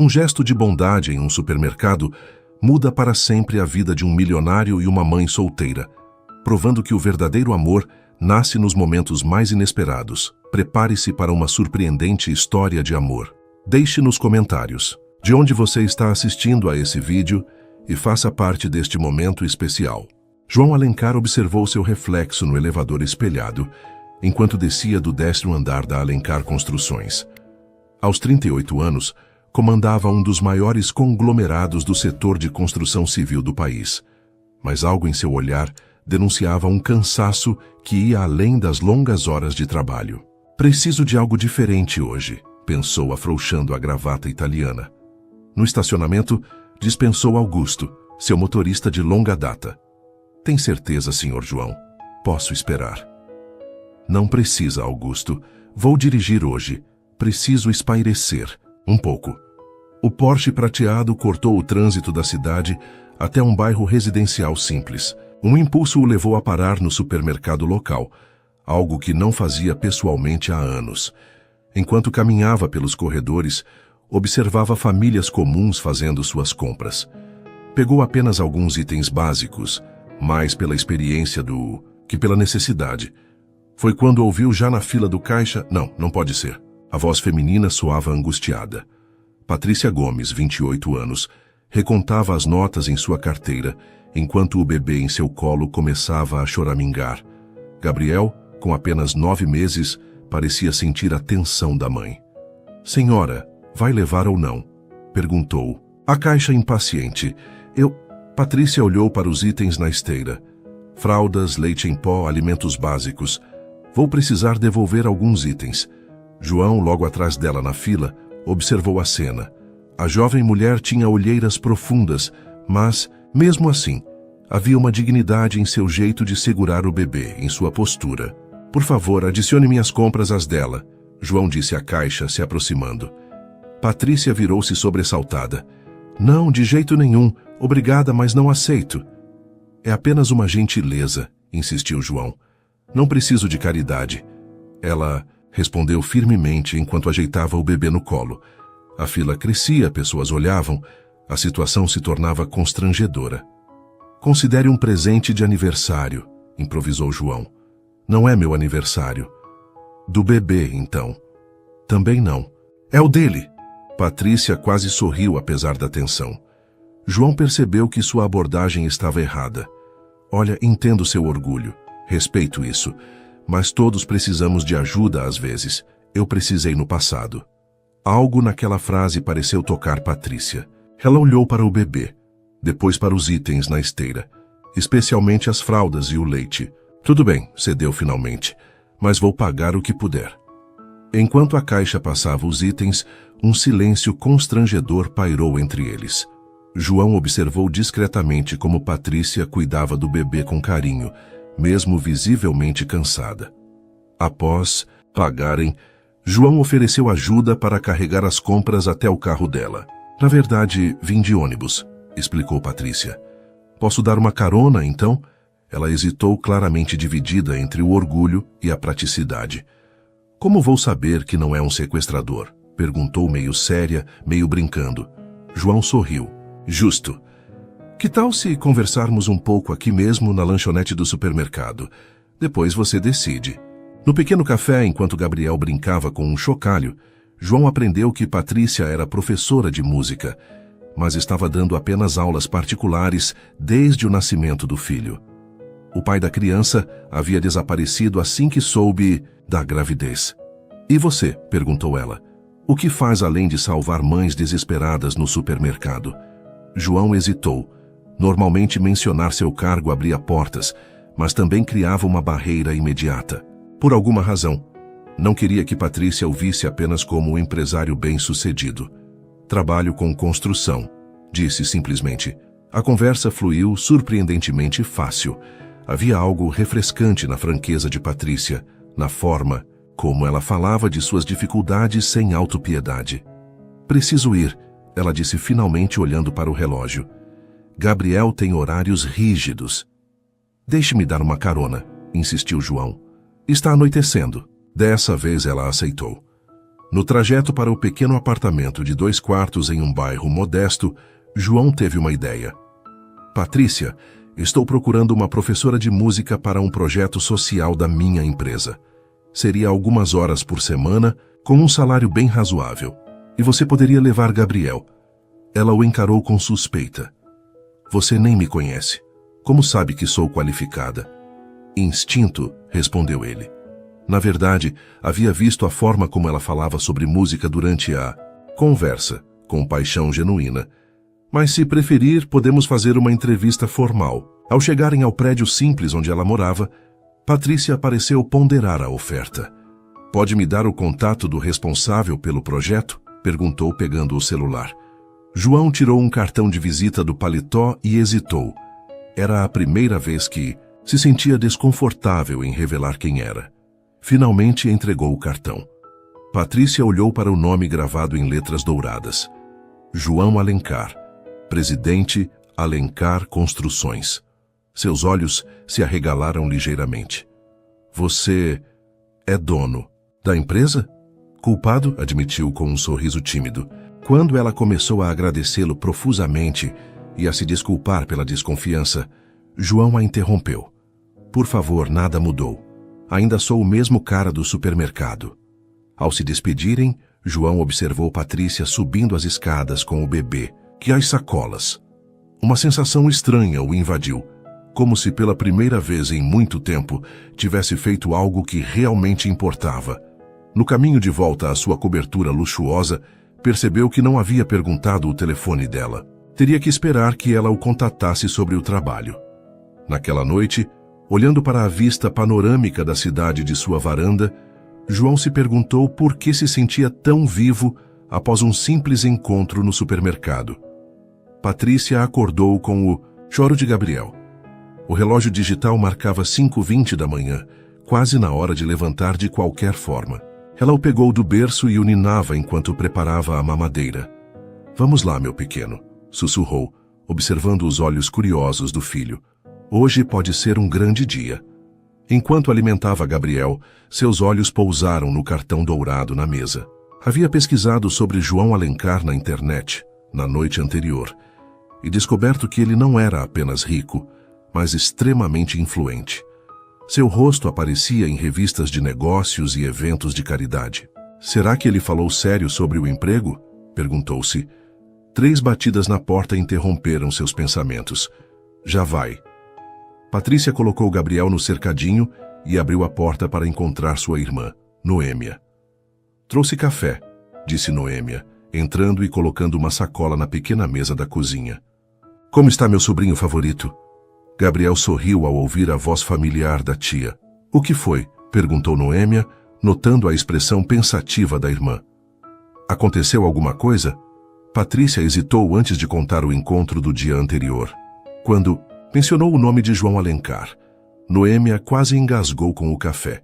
Um gesto de bondade em um supermercado muda para sempre a vida de um milionário e uma mãe solteira, provando que o verdadeiro amor nasce nos momentos mais inesperados. Prepare-se para uma surpreendente história de amor. Deixe nos comentários de onde você está assistindo a esse vídeo e faça parte deste momento especial. João Alencar observou seu reflexo no elevador espelhado enquanto descia do 10º andar da Alencar Construções. Aos 38 anos, comandava um dos maiores conglomerados do setor de construção civil do país. Mas algo em seu olhar denunciava um cansaço que ia além das longas horas de trabalho. Preciso de algo diferente hoje, pensou afrouxando a gravata italiana. No estacionamento, dispensou Augusto, seu motorista de longa data. Tem certeza, Sr. João? Posso esperar. Não precisa, Augusto. Vou dirigir hoje. Preciso espairecer um pouco. O Porsche prateado cortou o trânsito da cidade até um bairro residencial simples. Um impulso o levou a parar no supermercado local, algo que não fazia pessoalmente há anos. Enquanto caminhava pelos corredores, observava famílias comuns fazendo suas compras. Pegou apenas alguns itens básicos, mais pela experiência que pela necessidade. Foi quando ouviu já na fila do caixa, não pode ser. A voz feminina soava angustiada. Patrícia Gomes, 28 anos, recontava as notas em sua carteira, enquanto o bebê em seu colo começava a choramingar. Gabriel, com apenas 9 meses, parecia sentir a tensão da mãe. Senhora, vai levar ou não? Perguntou. A caixa impaciente. Patrícia olhou para os itens na esteira. Fraldas, leite em pó, alimentos básicos. Vou precisar devolver alguns itens. João, logo atrás dela na fila, observou a cena. A jovem mulher tinha olheiras profundas, mas, mesmo assim, havia uma dignidade em seu jeito de segurar o bebê, em sua postura. Por favor, adicione minhas compras às dela, João disse à caixa, se aproximando. Patrícia virou-se sobressaltada. Não, de jeito nenhum. Obrigada, mas não aceito. É apenas uma gentileza, insistiu João. Não preciso de caridade. Ela respondeu firmemente enquanto ajeitava o bebê no colo. A fila crescia, pessoas olhavam. A situação se tornava constrangedora. Considere um presente de aniversário, improvisou João. Não é meu aniversário. Do bebê, então. Também não. É o dele. Patrícia quase sorriu apesar da tensão. João percebeu que sua abordagem estava errada. Olha, entendo seu orgulho. Respeito isso. Mas todos precisamos de ajuda às vezes. Eu precisei no passado. Algo naquela frase pareceu tocar Patrícia. Ela olhou para o bebê, depois para os itens na esteira, especialmente as fraldas e o leite. Tudo bem, cedeu finalmente, mas vou pagar o que puder. Enquanto a caixa passava os itens, um silêncio constrangedor pairou entre eles. João observou discretamente como Patrícia cuidava do bebê com carinho, mesmo visivelmente cansada. Após pagarem, João ofereceu ajuda para carregar as compras até o carro dela. Na verdade, vim de ônibus, explicou Patrícia. Posso dar uma carona, então? Ela hesitou, claramente dividida entre o orgulho e a praticidade. Como vou saber que não é um sequestrador? Perguntou meio séria, meio brincando. João sorriu. Justo. Que tal se conversarmos um pouco aqui mesmo na lanchonete do supermercado? Depois você decide. No pequeno café, enquanto Gabriel brincava com um chocalho, João aprendeu que Patrícia era professora de música, mas estava dando apenas aulas particulares desde o nascimento do filho. O pai da criança havia desaparecido assim que soube da gravidez. E você? Perguntou ela. O que faz além de salvar mães desesperadas no supermercado? João hesitou. Normalmente mencionar seu cargo abria portas, mas também criava uma barreira imediata. Por alguma razão, não queria que Patrícia o visse apenas como um empresário bem-sucedido. Trabalho com construção, disse simplesmente. A conversa fluiu surpreendentemente fácil. Havia algo refrescante na franqueza de Patrícia, na forma como ela falava de suas dificuldades sem autopiedade. Preciso ir, ela disse finalmente olhando para o relógio. Gabriel tem horários rígidos. Deixe-me dar uma carona, insistiu João. Está anoitecendo. Dessa vez ela aceitou. No trajeto para o pequeno apartamento de 2 quartos em um bairro modesto, João teve uma ideia. Patrícia, estou procurando uma professora de música para um projeto social da minha empresa. Seria algumas horas por semana, com um salário bem razoável. E você poderia levar Gabriel. Ela o encarou com suspeita. Você nem me conhece. Como sabe que sou qualificada? Instinto, respondeu ele. Na verdade, havia visto a forma como ela falava sobre música durante a conversa, com paixão genuína. Mas se preferir, podemos fazer uma entrevista formal. Ao chegarem ao prédio simples onde ela morava, Patrícia pareceu ponderar a oferta. Pode me dar o contato do responsável pelo projeto? Perguntou pegando o celular. João tirou um cartão de visita do paletó e hesitou. Era a primeira vez que se sentia desconfortável em revelar quem era. Finalmente entregou o cartão. Patrícia olhou para o nome gravado em letras douradas. João Alencar, Presidente Alencar Construções. Seus olhos se arregalaram ligeiramente. Você é dono da empresa? Culpado, admitiu com um sorriso tímido. Quando ela começou a agradecê-lo profusamente e a se desculpar pela desconfiança, João a interrompeu. Por favor, nada mudou. Ainda sou o mesmo cara do supermercado. Ao se despedirem, João observou Patrícia subindo as escadas com o bebê, que as sacolas. Uma sensação estranha o invadiu, como se pela primeira vez em muito tempo tivesse feito algo que realmente importava. No caminho de volta à sua cobertura luxuosa, percebeu que não havia perguntado o telefone dela. Teria que esperar que ela o contatasse sobre o trabalho. Naquela noite, olhando para a vista panorâmica da cidade de sua varanda, João se perguntou por que se sentia tão vivo após um simples encontro no supermercado. Patrícia acordou com o choro de Gabriel. O relógio digital marcava 5h20 da manhã, quase na hora de levantar de qualquer forma. Ela o pegou do berço e o ninava enquanto preparava a mamadeira. Vamos lá, meu pequeno, sussurrou, observando os olhos curiosos do filho. Hoje pode ser um grande dia. Enquanto alimentava Gabriel, seus olhos pousaram no cartão dourado na mesa. Havia pesquisado sobre João Alencar na internet, na noite anterior, e descoberto que ele não era apenas rico, mas extremamente influente. Seu rosto aparecia em revistas de negócios e eventos de caridade. Será que ele falou sério sobre o emprego? Perguntou-se. 3 batidas na porta interromperam seus pensamentos. Já vai. Patrícia colocou Gabriel no cercadinho e abriu a porta para encontrar sua irmã, Noêmia. Trouxe café, disse Noêmia, entrando e colocando uma sacola na pequena mesa da cozinha. Como está meu sobrinho favorito? Gabriel sorriu ao ouvir a voz familiar da tia. O que foi? Perguntou Noêmia, notando a expressão pensativa da irmã. Aconteceu alguma coisa? Patrícia hesitou antes de contar o encontro do dia anterior. Quando mencionou o nome de João Alencar, Noêmia quase engasgou com o café.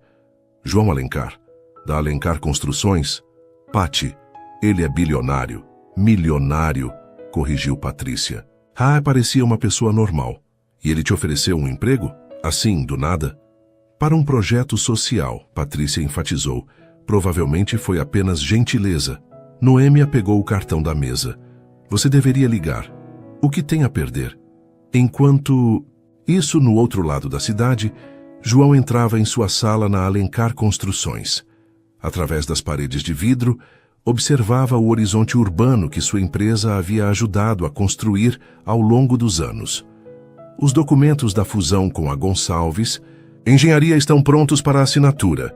João Alencar, da Alencar Construções? Pati, ele é bilionário. Milionário, corrigiu Patrícia. Parecia uma pessoa normal. E ele te ofereceu um emprego? Assim, do nada? Para um projeto social, Patrícia enfatizou. Provavelmente foi apenas gentileza. Noêmia pegou o cartão da mesa. Você deveria ligar. O que tem a perder? Enquanto... Isso no outro lado da cidade, João entrava em sua sala na Alencar Construções. Através das paredes de vidro, observava o horizonte urbano que sua empresa havia ajudado a construir ao longo dos anos. Os documentos da fusão com a Gonçalves, engenharia estão prontos para assinatura,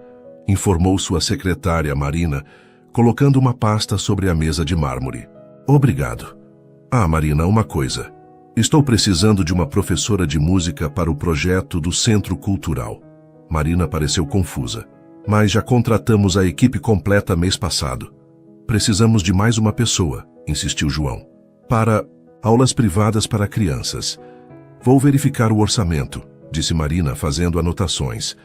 informou sua secretária Marina, colocando uma pasta sobre a mesa de mármore. Obrigado. Marina, uma coisa. Estou precisando de uma professora de música para o projeto do Centro Cultural. Marina pareceu confusa. Mas já contratamos a equipe completa mês passado. Precisamos de mais uma pessoa, insistiu João. Para aulas privadas para crianças. Vou verificar o orçamento, disse Marina fazendo anotações.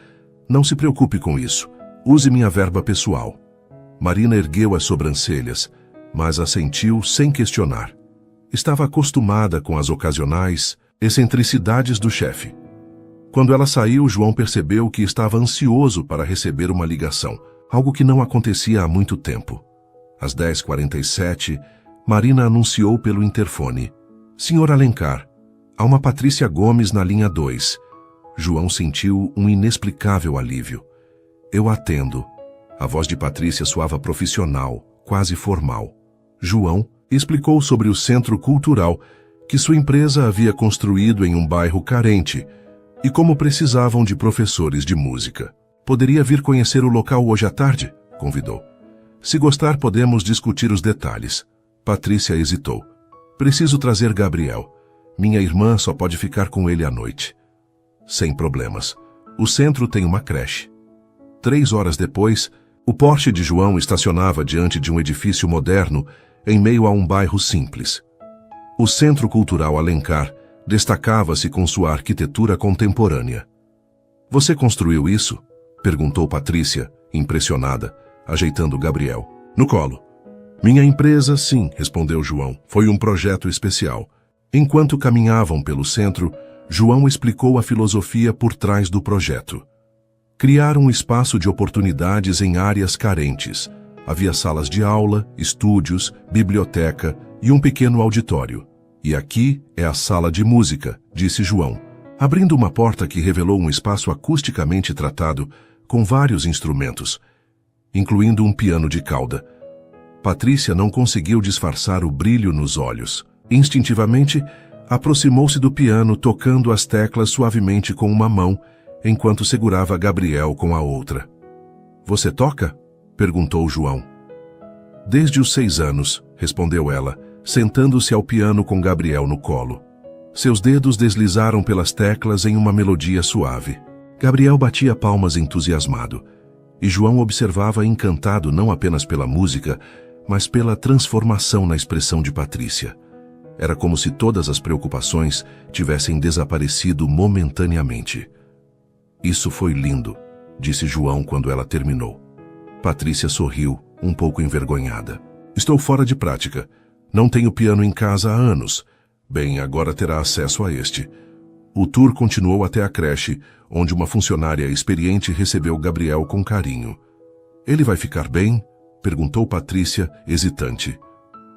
Não se preocupe com isso. Use minha verba pessoal. Marina ergueu as sobrancelhas, mas assentiu sem questionar. Estava acostumada com as ocasionais excentricidades do chefe. Quando ela saiu, João percebeu que estava ansioso para receber uma ligação. algo que não acontecia há muito tempo. Às 10h47, Marina anunciou pelo interfone: Senhor Alencar, há uma Patrícia Gomes na linha 2. João sentiu um inexplicável alívio. Eu atendo. A voz de Patrícia soava profissional, quase formal. João explicou sobre o centro cultural que sua empresa havia construído em um bairro carente e como precisavam de professores de música. Poderia vir conhecer o local hoje à tarde? Convidou. Se gostar, podemos discutir os detalhes. Patrícia hesitou. Preciso trazer Gabriel. Minha irmã só pode ficar com ele à noite. Sem problemas. O centro tem uma creche. 3 horas depois, o Porsche de João estacionava diante de um edifício moderno em meio a um bairro simples. O Centro Cultural Alencar destacava-se com sua arquitetura contemporânea. Você construiu isso? Perguntou Patrícia, impressionada, ajeitando Gabriel no colo. Minha empresa, sim, respondeu João. Foi um projeto especial. Enquanto caminhavam pelo centro, João explicou a filosofia por trás do projeto. Criar um espaço de oportunidades em áreas carentes. Havia salas de aula, estúdios, biblioteca e um pequeno auditório. E aqui é a sala de música, disse João, abrindo uma porta que revelou um espaço acusticamente tratado com vários instrumentos, incluindo um piano de cauda. Patrícia não conseguiu disfarçar o brilho nos olhos. Instintivamente, aproximou-se do piano, tocando as teclas suavemente com uma mão, enquanto segurava Gabriel com a outra. Você toca? Perguntou João. Desde os 6 anos, respondeu ela, sentando-se ao piano com Gabriel no colo. Seus dedos deslizaram pelas teclas em uma melodia suave. Gabriel batia palmas entusiasmado, e João observava encantado não apenas pela música, mas pela transformação na expressão de Patrícia. Era como se todas as preocupações tivessem desaparecido momentaneamente. Isso foi lindo, disse João quando ela terminou. Patrícia sorriu, um pouco envergonhada. Estou fora de prática. Não tenho piano em casa há anos. Bem, agora terá acesso a este. O tour continuou até a creche, onde uma funcionária experiente recebeu Gabriel com carinho. Ele vai ficar bem? Perguntou Patrícia, hesitante.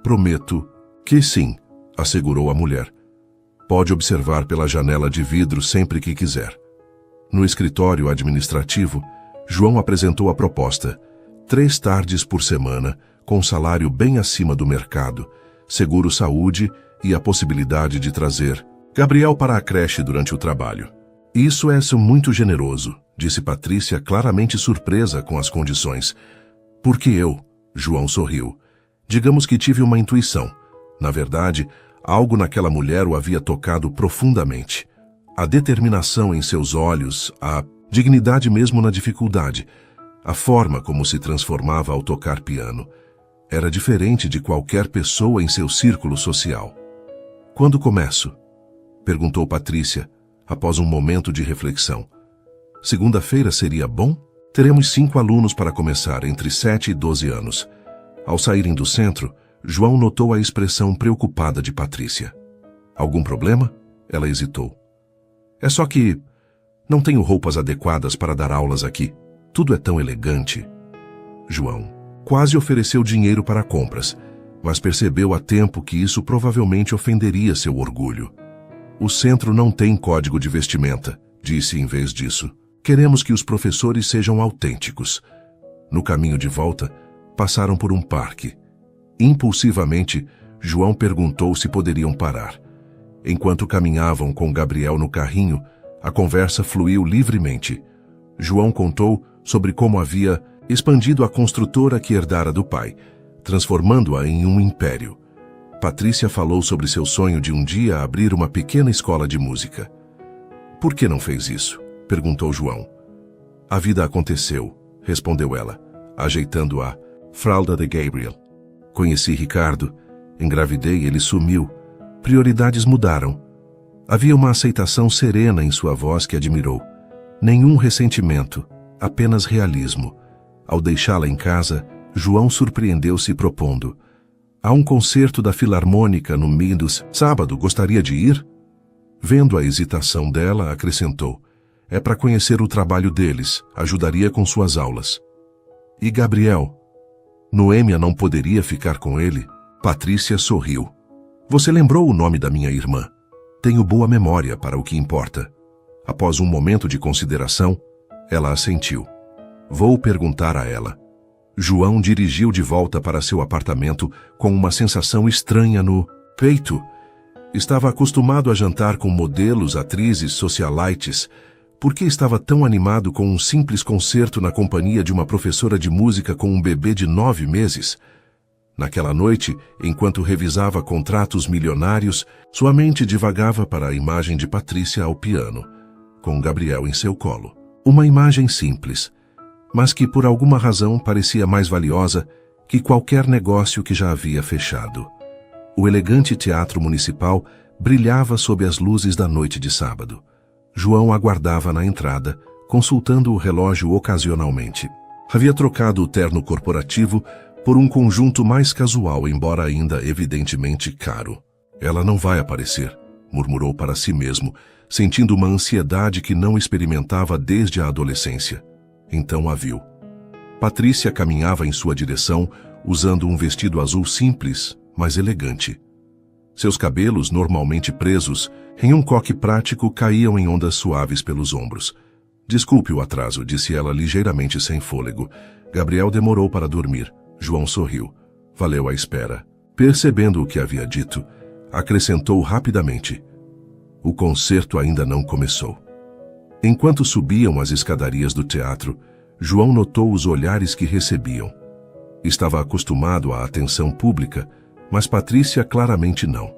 Prometo que sim, assegurou a mulher. Pode observar pela janela de vidro sempre que quiser. No escritório administrativo, João apresentou a proposta. 3 tardes por semana, com salário bem acima do mercado, seguro-saúde e a possibilidade de trazer Gabriel para a creche durante o trabalho. Isso é muito generoso, disse Patrícia, claramente surpresa com as condições. Porque eu, João sorriu. Digamos que tive uma intuição. Na verdade, algo naquela mulher o havia tocado profundamente. A determinação em seus olhos, a dignidade mesmo na dificuldade, a forma como se transformava ao tocar piano. Era diferente de qualquer pessoa em seu círculo social. Quando começo? Perguntou Patrícia, após um momento de reflexão. Segunda-feira seria bom? Teremos 5 alunos para começar, entre 7 e 12 anos. Ao saírem do centro, João notou a expressão preocupada de Patrícia. Algum problema? Ela hesitou. É só que não tenho roupas adequadas para dar aulas aqui. Tudo é tão elegante. João quase ofereceu dinheiro para compras, mas percebeu a tempo que isso provavelmente ofenderia seu orgulho. O centro não tem código de vestimenta, disse em vez disso. Queremos que os professores sejam autênticos. No caminho de volta, passaram por um parque. Impulsivamente, João perguntou se poderiam parar. Enquanto caminhavam com Gabriel no carrinho, a conversa fluiu livremente. João contou sobre como havia expandido a construtora que herdara do pai, transformando-a em um império. Patrícia falou sobre seu sonho de um dia abrir uma pequena escola de música. Por que não fez isso? Perguntou João. A vida aconteceu, respondeu ela, ajeitando a fralda de Gabriel. Conheci Ricardo, engravidei e ele sumiu. Prioridades mudaram. Havia uma aceitação serena em sua voz que admirou. Nenhum ressentimento, apenas realismo. Ao deixá-la em casa, João surpreendeu-se propondo. Há um concerto da Filarmônica no Mindos. Sábado, gostaria de ir? Vendo a hesitação dela, acrescentou. É para conhecer o trabalho deles, ajudaria com suas aulas. E Gabriel? Noêmia não poderia ficar com ele? Patrícia sorriu. Você lembrou o nome da minha irmã. Tenho boa memória para o que importa. Após um momento de consideração, ela assentiu. Vou perguntar a ela. João dirigiu de volta para seu apartamento com uma sensação estranha no peito. Estava acostumado a jantar com modelos, atrizes, socialites. Por que estava tão animado com um simples concerto na companhia de uma professora de música com um bebê de 9 meses? Naquela noite, enquanto revisava contratos milionários, sua mente divagava para a imagem de Patrícia ao piano, com Gabriel em seu colo. Uma imagem simples, mas que por alguma razão parecia mais valiosa que qualquer negócio que já havia fechado. O elegante teatro municipal brilhava sob as luzes da noite de sábado. João aguardava na entrada, consultando o relógio ocasionalmente. Havia trocado o terno corporativo por um conjunto mais casual, embora ainda evidentemente caro. Ela não vai aparecer, murmurou para si mesmo, sentindo uma ansiedade que não experimentava desde a adolescência. Então a viu. Patrícia caminhava em sua direção, usando um vestido azul simples, mas elegante. Seus cabelos, normalmente presos, em um coque prático, caíam em ondas suaves pelos ombros. Desculpe o atraso, disse ela ligeiramente sem fôlego. Gabriel demorou para dormir. João sorriu. Valeu a espera. Percebendo o que havia dito, acrescentou rapidamente. O concerto ainda não começou. Enquanto subiam as escadarias do teatro, João notou os olhares que recebiam. Estava acostumado à atenção pública, mas Patrícia claramente não.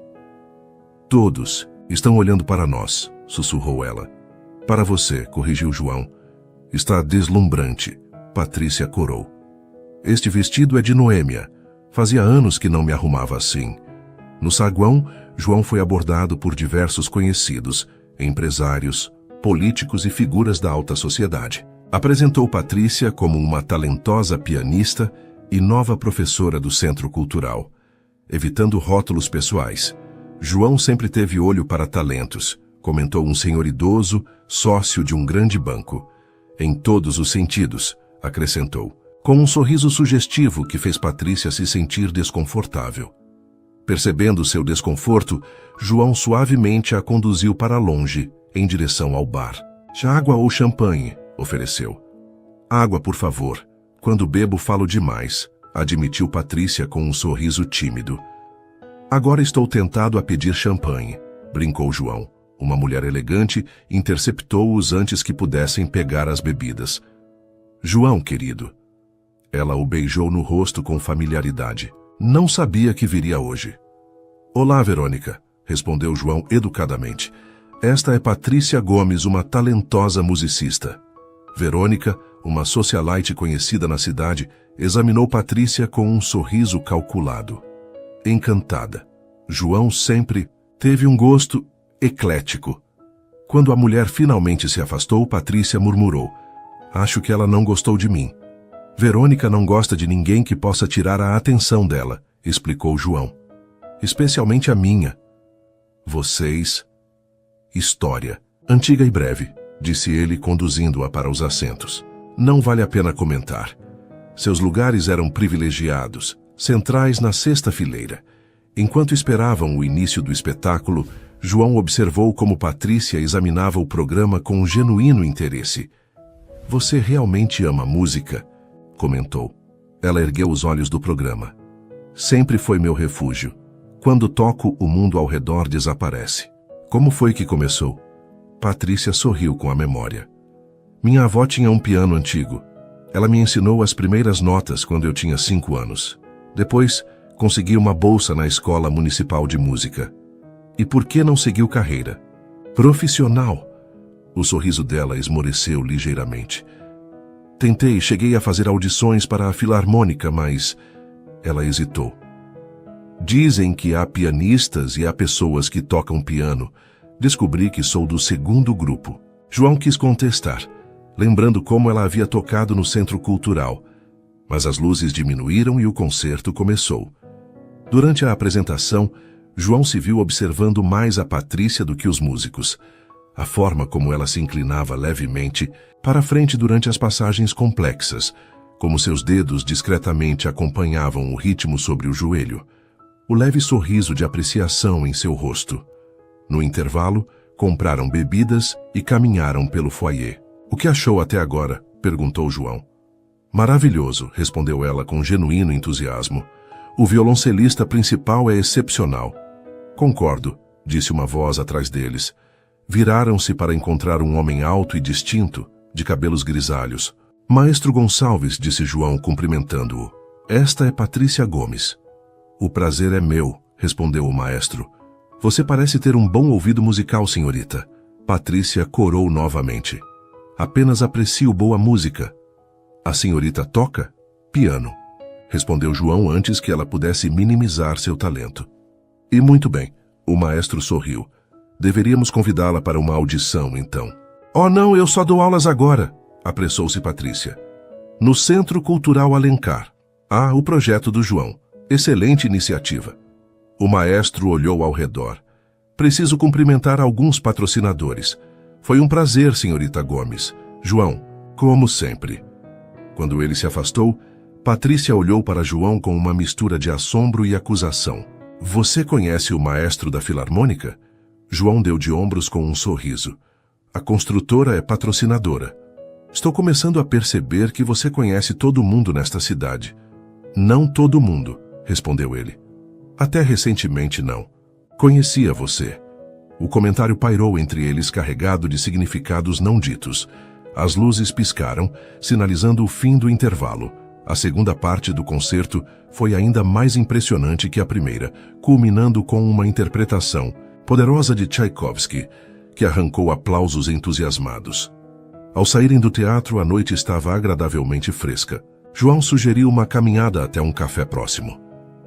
Todos estão olhando para nós, sussurrou ela. Para você, corrigiu João. Está deslumbrante, Patrícia corou. Este vestido é de Noêmia. Fazia anos que não me arrumava assim. No saguão, João foi abordado por diversos conhecidos, empresários, políticos e figuras da alta sociedade. Apresentou Patrícia como uma talentosa pianista e nova professora do Centro Cultural. Evitando rótulos pessoais, João sempre teve olho para talentos, comentou um senhor idoso, sócio de um grande banco. Em todos os sentidos, acrescentou, com um sorriso sugestivo que fez Patrícia se sentir desconfortável. Percebendo seu desconforto, João suavemente a conduziu para longe, em direção ao bar. Água ou champanhe? Ofereceu. Água, por favor. Quando bebo, falo demais, admitiu Patrícia com um sorriso tímido. Agora estou tentado a pedir champanhe, brincou João. Uma mulher elegante interceptou-os antes que pudessem pegar as bebidas. João, querido. Ela o beijou no rosto com familiaridade. Não sabia que viria hoje. Olá, Verônica, respondeu João educadamente. Esta é Patrícia Gomes, uma talentosa musicista. Verônica, uma socialite conhecida na cidade, examinou Patrícia com um sorriso calculado. Encantada. João sempre teve um gosto eclético. Quando a mulher finalmente se afastou, Patrícia murmurou. Acho que ela não gostou de mim. Verônica não gosta de ninguém que possa tirar a atenção dela, explicou João. Especialmente a minha. Vocês... História. Antiga e breve, disse ele, conduzindo-a para os assentos. Não vale a pena comentar. Seus lugares eram privilegiados, centrais na sexta fileira. Enquanto esperavam o início do espetáculo, João observou como Patrícia examinava o programa com um genuíno interesse. Você realmente ama música? Comentou. Ela ergueu os olhos do programa. Sempre foi meu refúgio. Quando toco, o mundo ao redor desaparece. Como foi que começou? Patrícia sorriu com a memória. Minha avó tinha um piano antigo. Ela me ensinou as primeiras notas quando eu tinha 5 anos. Depois, consegui uma bolsa na Escola Municipal de Música. E por que não seguiu carreira? Profissional. O sorriso dela esmoreceu ligeiramente. Tentei, cheguei a fazer audições para a Filarmônica, mas... Ela hesitou. Dizem que há pianistas e há pessoas que tocam piano. Descobri que sou do segundo grupo. João quis contestar, lembrando como ela havia tocado no Centro Cultural. Mas as luzes diminuíram e o concerto começou. Durante a apresentação, João se viu observando mais a Patrícia do que os músicos. A forma como ela se inclinava levemente para frente durante as passagens complexas, como seus dedos discretamente acompanhavam o ritmo sobre o joelho, o leve sorriso de apreciação em seu rosto. No intervalo, compraram bebidas e caminharam pelo foyer. "O que achou até agora?" perguntou João. "Maravilhoso", respondeu ela com genuíno entusiasmo. "O violoncelista principal é excepcional." "Concordo", disse uma voz atrás deles. Viraram-se para encontrar um homem alto e distinto, de cabelos grisalhos. "Maestro Gonçalves", disse João, cumprimentando-o. "Esta é Patrícia Gomes." "O prazer é meu", respondeu o maestro. "Você parece ter um bom ouvido musical, senhorita." Patrícia corou novamente. "Apenas aprecio boa música." "A senhorita toca?" "Piano", respondeu João antes que ela pudesse minimizar seu talento. "E muito bem", o maestro sorriu. "Deveríamos convidá-la para uma audição, então." "Oh, não, eu só dou aulas agora", apressou-se Patrícia. "No Centro Cultural Alencar." "Ah, o projeto do João. Excelente iniciativa." O maestro olhou ao redor. "Preciso cumprimentar alguns patrocinadores. Foi um prazer, senhorita Gomes. João, como sempre." Quando ele se afastou, Patrícia olhou para João com uma mistura de assombro e acusação. "Você conhece o maestro da Filarmônica?" João deu de ombros com um sorriso. "A construtora é patrocinadora. Estou começando a perceber que você conhece todo mundo nesta cidade." "Não todo mundo", respondeu ele. "Até recentemente não. Conhecia você." O comentário pairou entre eles carregado de significados não ditos. As luzes piscaram, sinalizando o fim do intervalo. A segunda parte do concerto foi ainda mais impressionante que a primeira, culminando com uma interpretação poderosa de Tchaikovsky, que arrancou aplausos entusiasmados. Ao saírem do teatro, a noite estava agradavelmente fresca. João sugeriu uma caminhada até um café próximo.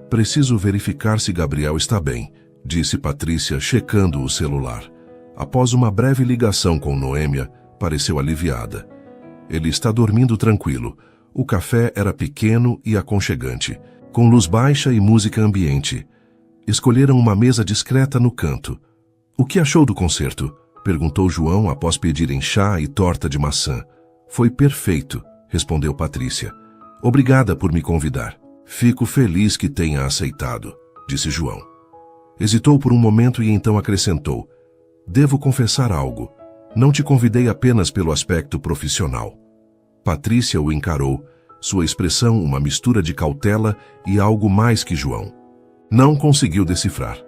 "Preciso verificar se Gabriel está bem", disse Patrícia, checando o celular. Após uma breve ligação com Noêmia, pareceu aliviada. "Ele está dormindo tranquilo." O café era pequeno e aconchegante, com luz baixa e música ambiente. Escolheram uma mesa discreta no canto. "O que achou do concerto?" perguntou João após pedirem chá e torta de maçã. "Foi perfeito", respondeu Patrícia. "Obrigada por me convidar." "Fico feliz que tenha aceitado", disse João. Hesitou por um momento e então acrescentou: "Devo confessar algo. Não te convidei apenas pelo aspecto profissional." Patrícia o encarou, sua expressão uma mistura de cautela e algo mais que João não conseguiu decifrar.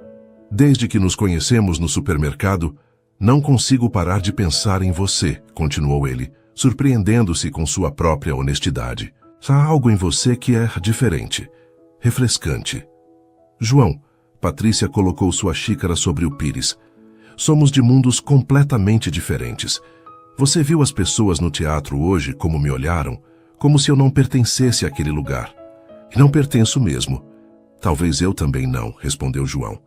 "Desde que nos conhecemos no supermercado, não consigo parar de pensar em você", continuou ele, surpreendendo-se com sua própria honestidade. "Há algo em você que é diferente, refrescante." "João", Patrícia colocou sua xícara sobre o pires, "somos de mundos completamente diferentes. Você viu as pessoas no teatro hoje como me olharam, como se eu não pertencesse àquele lugar. E não pertenço mesmo." "Talvez eu também não", respondeu João.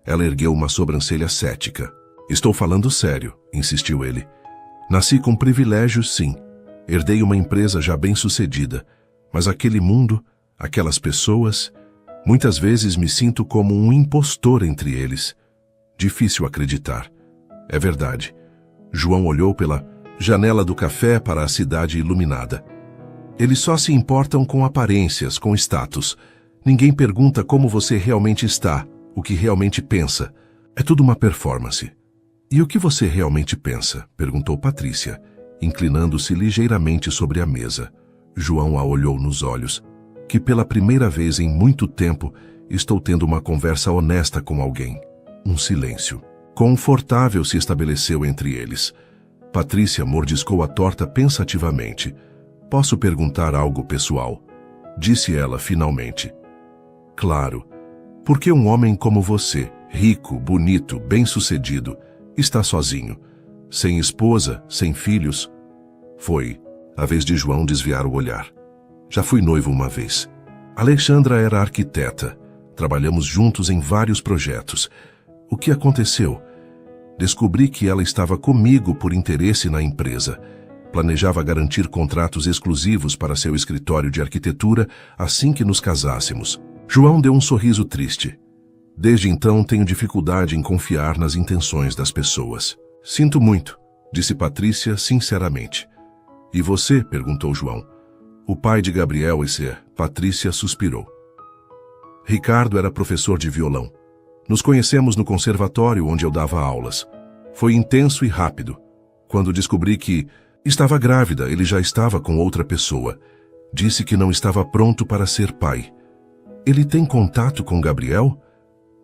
Ela ergueu uma sobrancelha cética. "Estou falando sério", insistiu ele. "Nasci com privilégios, sim. Herdei uma empresa já bem-sucedida. Mas aquele mundo, aquelas pessoas, muitas vezes me sinto como um impostor entre eles. Difícil acreditar. É verdade." João olhou pela janela do café para a cidade iluminada. "Eles só se importam com aparências, com status. Ninguém pergunta como você realmente está, o que realmente pensa. É tudo uma performance." "E o que você realmente pensa?" perguntou Patrícia, inclinando-se ligeiramente sobre a mesa. João a olhou nos olhos. "Que pela primeira vez em muito tempo estou tendo uma conversa honesta com alguém." Um silêncio confortável se estabeleceu entre eles. Patrícia mordiscou a torta pensativamente. "Posso perguntar algo pessoal?" disse ela finalmente. "Claro. Por que um homem como você, rico, bonito, bem-sucedido, está sozinho? Sem esposa, sem filhos?" Foi a vez de João desviar o olhar. "Já fui noivo uma vez. Alexandra era arquiteta. Trabalhamos juntos em vários projetos. O que aconteceu? Descobri que ela estava comigo por interesse na empresa. Planejava garantir contratos exclusivos para seu escritório de arquitetura assim que nos casássemos." João deu um sorriso triste. "Desde então tenho dificuldade em confiar nas intenções das pessoas." "Sinto muito", disse Patrícia sinceramente. "E você?" perguntou João. O pai de Gabriel e Patrícia suspirou. Ricardo era professor de violão. Nos conhecemos no conservatório onde eu dava aulas. Foi intenso e rápido. Quando descobri que estava grávida, ele já estava com outra pessoa. Disse que não estava pronto para ser pai. Ele tem contato com Gabriel?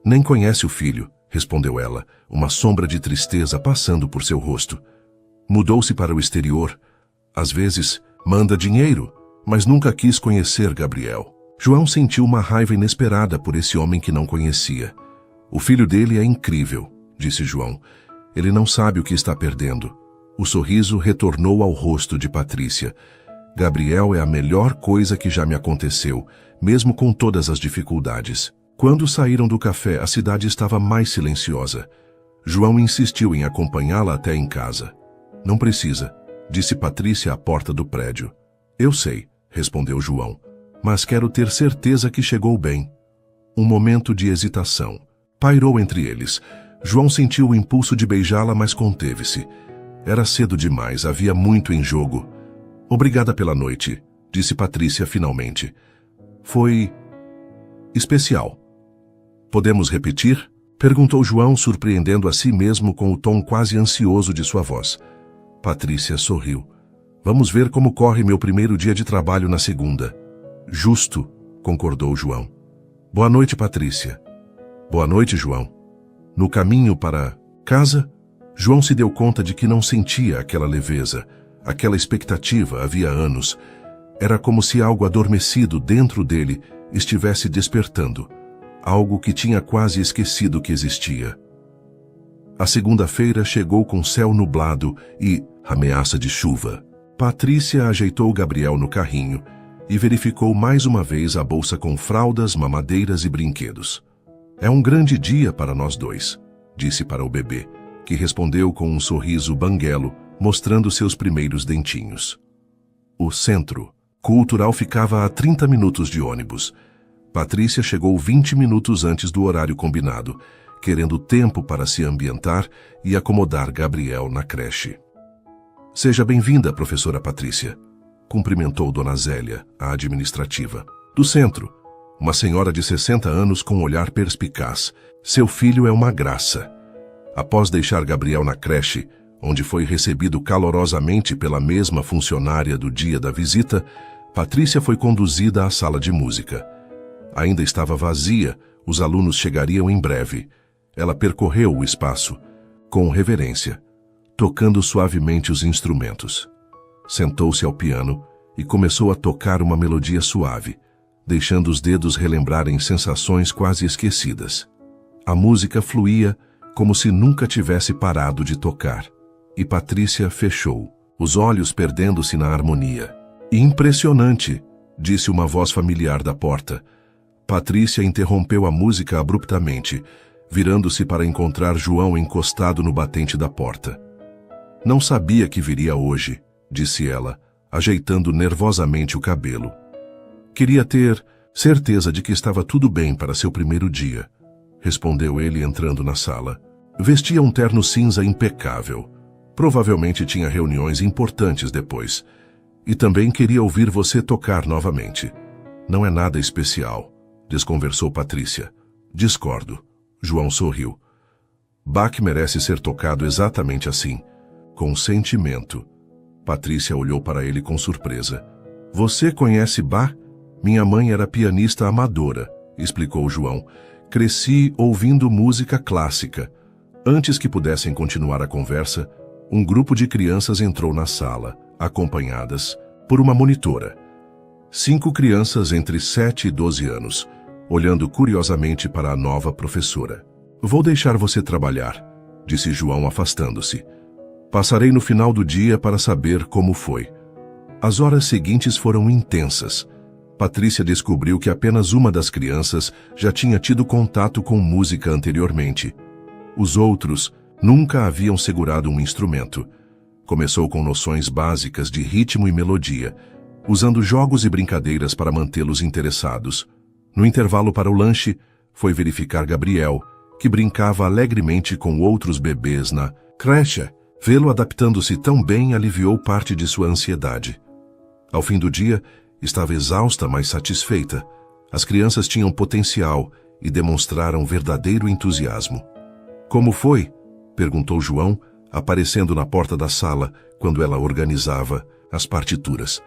Nem conhece o filho, respondeu ela, uma sombra de tristeza passando por seu rosto. Mudou-se para o exterior. Às vezes, manda dinheiro, mas nunca quis conhecer Gabriel. João sentiu uma raiva inesperada por esse homem que não conhecia. O filho dele é incrível, disse João. Ele não sabe o que está perdendo. O sorriso retornou ao rosto de Patrícia. Gabriel é a melhor coisa que já me aconteceu, mesmo com todas as dificuldades. Quando saíram do café, a cidade estava mais silenciosa. João insistiu em acompanhá-la até em casa. Não precisa, disse Patrícia à porta do prédio. Eu sei, respondeu João, mas quero ter certeza que chegou bem. Um momento de hesitação pairou entre eles. João sentiu o impulso de beijá-la, mas conteve-se. Era cedo demais, havia muito em jogo. Obrigada pela noite, disse Patrícia finalmente. Foi especial. Podemos repetir? Perguntou João, surpreendendo a si mesmo com o tom quase ansioso de sua voz. Patrícia sorriu. Vamos ver como corre meu primeiro dia de trabalho na segunda. Justo, concordou João. Boa noite, Patrícia. Boa noite, João. No caminho para casa, João se deu conta de que não sentia aquela leveza, aquela expectativa havia anos. Era como se algo adormecido dentro dele estivesse despertando, algo que tinha quase esquecido que existia. A segunda-feira chegou com céu nublado e ameaça de chuva. Patrícia ajeitou Gabriel no carrinho e verificou mais uma vez a bolsa com fraldas, mamadeiras e brinquedos. É um grande dia para nós dois, disse para o bebê, que respondeu com um sorriso banguelo, mostrando seus primeiros dentinhos. O centro cultural ficava a 30 minutos de ônibus. Patrícia chegou 20 minutos antes do horário combinado, querendo tempo para se ambientar e acomodar Gabriel na creche. Seja bem-vinda, professora Patrícia, cumprimentou Dona Zélia, a administrativa. Do centro, uma senhora de 60 anos com um olhar perspicaz. Seu filho é uma graça. Após deixar Gabriel na creche, onde foi recebido calorosamente pela mesma funcionária do dia da visita, Patrícia foi conduzida à sala de música. Ainda estava vazia, os alunos chegariam em breve. Ela percorreu o espaço, com reverência, tocando suavemente os instrumentos. Sentou-se ao piano e começou a tocar uma melodia suave, deixando os dedos relembrarem sensações quase esquecidas. A música fluía como se nunca tivesse parado de tocar. E Patrícia fechou, os olhos perdendo-se na harmonia. Impressionante, disse uma voz familiar da porta. Patrícia interrompeu a música abruptamente, virando-se para encontrar João encostado no batente da porta. Não sabia que viria hoje, disse ela, ajeitando nervosamente o cabelo. Queria ter certeza de que estava tudo bem para seu primeiro dia, respondeu ele entrando na sala. Vestia um terno cinza impecável. Provavelmente tinha reuniões importantes depois. E também queria ouvir você tocar novamente. Não é nada especial, desconversou Patrícia. Discordo. João sorriu. Bach merece ser tocado exatamente assim, com sentimento. Patrícia olhou para ele com surpresa. Você conhece Bach? Minha mãe era pianista amadora, explicou João. Cresci ouvindo música clássica. Antes que pudessem continuar a conversa, um grupo de crianças entrou na sala, acompanhadas por uma monitora. 5 crianças entre 7 e 12 anos, olhando curiosamente para a nova professora. Vou deixar você trabalhar, disse João afastando-se. Passarei no final do dia para saber como foi. As horas seguintes foram intensas. Patrícia descobriu que apenas uma das crianças já tinha tido contato com música anteriormente. Os outros nunca haviam segurado um instrumento. Começou com noções básicas de ritmo e melodia, usando jogos e brincadeiras para mantê-los interessados. No intervalo para o lanche, foi verificar Gabriel, que brincava alegremente com outros bebês na creche. Vê-lo adaptando-se tão bem aliviou parte de sua ansiedade. Ao fim do dia, Estava exausta, mas satisfeita. As crianças tinham potencial e demonstraram verdadeiro entusiasmo. Como foi? Perguntou João, aparecendo na porta da sala quando ela organizava as partituras.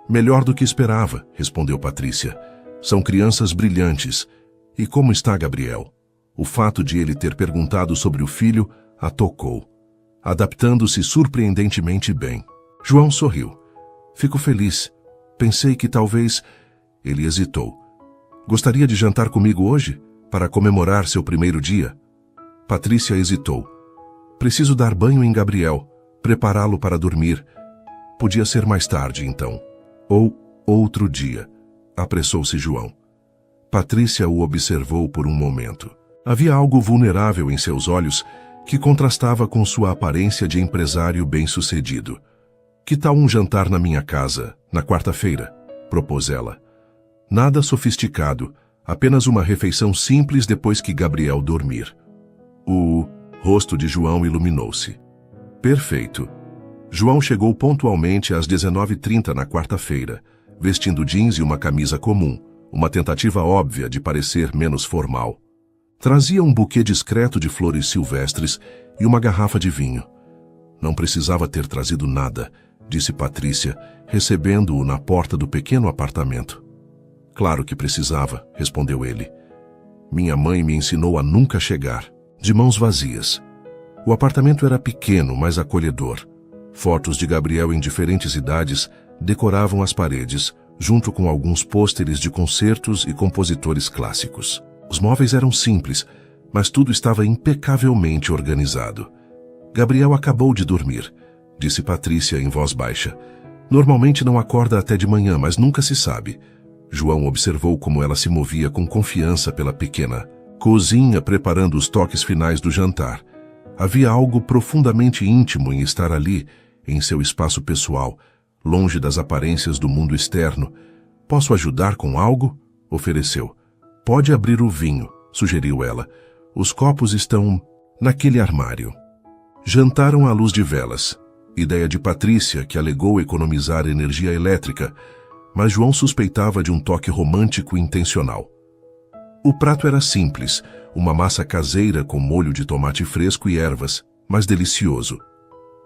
Melhor do que esperava, respondeu Patrícia. São crianças brilhantes. E como está Gabriel? O fato de ele ter perguntado sobre o filho a tocou, adaptando-se surpreendentemente bem. João sorriu. Fico feliz. Pensei que talvez... Ele hesitou. Gostaria de jantar comigo hoje, para comemorar seu primeiro dia? Patrícia hesitou. Preciso dar banho em Gabriel, prepará-lo para dormir. Podia ser mais tarde, então. Ou outro dia, apressou-se João. Patrícia o observou por um momento. Havia algo vulnerável em seus olhos que contrastava com sua aparência de empresário bem-sucedido. Que tal um jantar na minha casa, na quarta-feira? Propôs ela. Nada sofisticado, apenas uma refeição simples depois que Gabriel dormir. O rosto de João iluminou-se. Perfeito. João chegou pontualmente às 19h30 na quarta-feira, vestindo jeans e uma camisa comum, uma tentativa óbvia de parecer menos formal. Trazia um buquê discreto de flores silvestres e uma garrafa de vinho. Não precisava ter trazido nada, disse Patrícia, recebendo-o na porta do pequeno apartamento. Claro que precisava, respondeu ele. Minha mãe me ensinou a nunca chegar, de mãos vazias. O apartamento era pequeno, mas acolhedor. Fotos de Gabriel em diferentes idades decoravam as paredes, junto com alguns pôsteres de concertos e compositores clássicos. Os móveis eram simples, mas tudo estava impecavelmente organizado. Gabriel acabou de dormir, disse Patrícia em voz baixa. Normalmente não acorda até de manhã, mas nunca se sabe. João observou como ela se movia com confiança pela pequena cozinha, preparando os toques finais do jantar. Havia algo profundamente íntimo em estar ali, em seu espaço pessoal, longe das aparências do mundo externo. Posso ajudar com algo? Ofereceu. Pode abrir o vinho, sugeriu ela. Os copos estão naquele armário. Jantaram à luz de velas. Ideia de Patrícia, que alegou economizar energia elétrica, mas João suspeitava de um toque romântico intencional. O prato era simples, uma massa caseira com molho de tomate fresco e ervas, mas delicioso.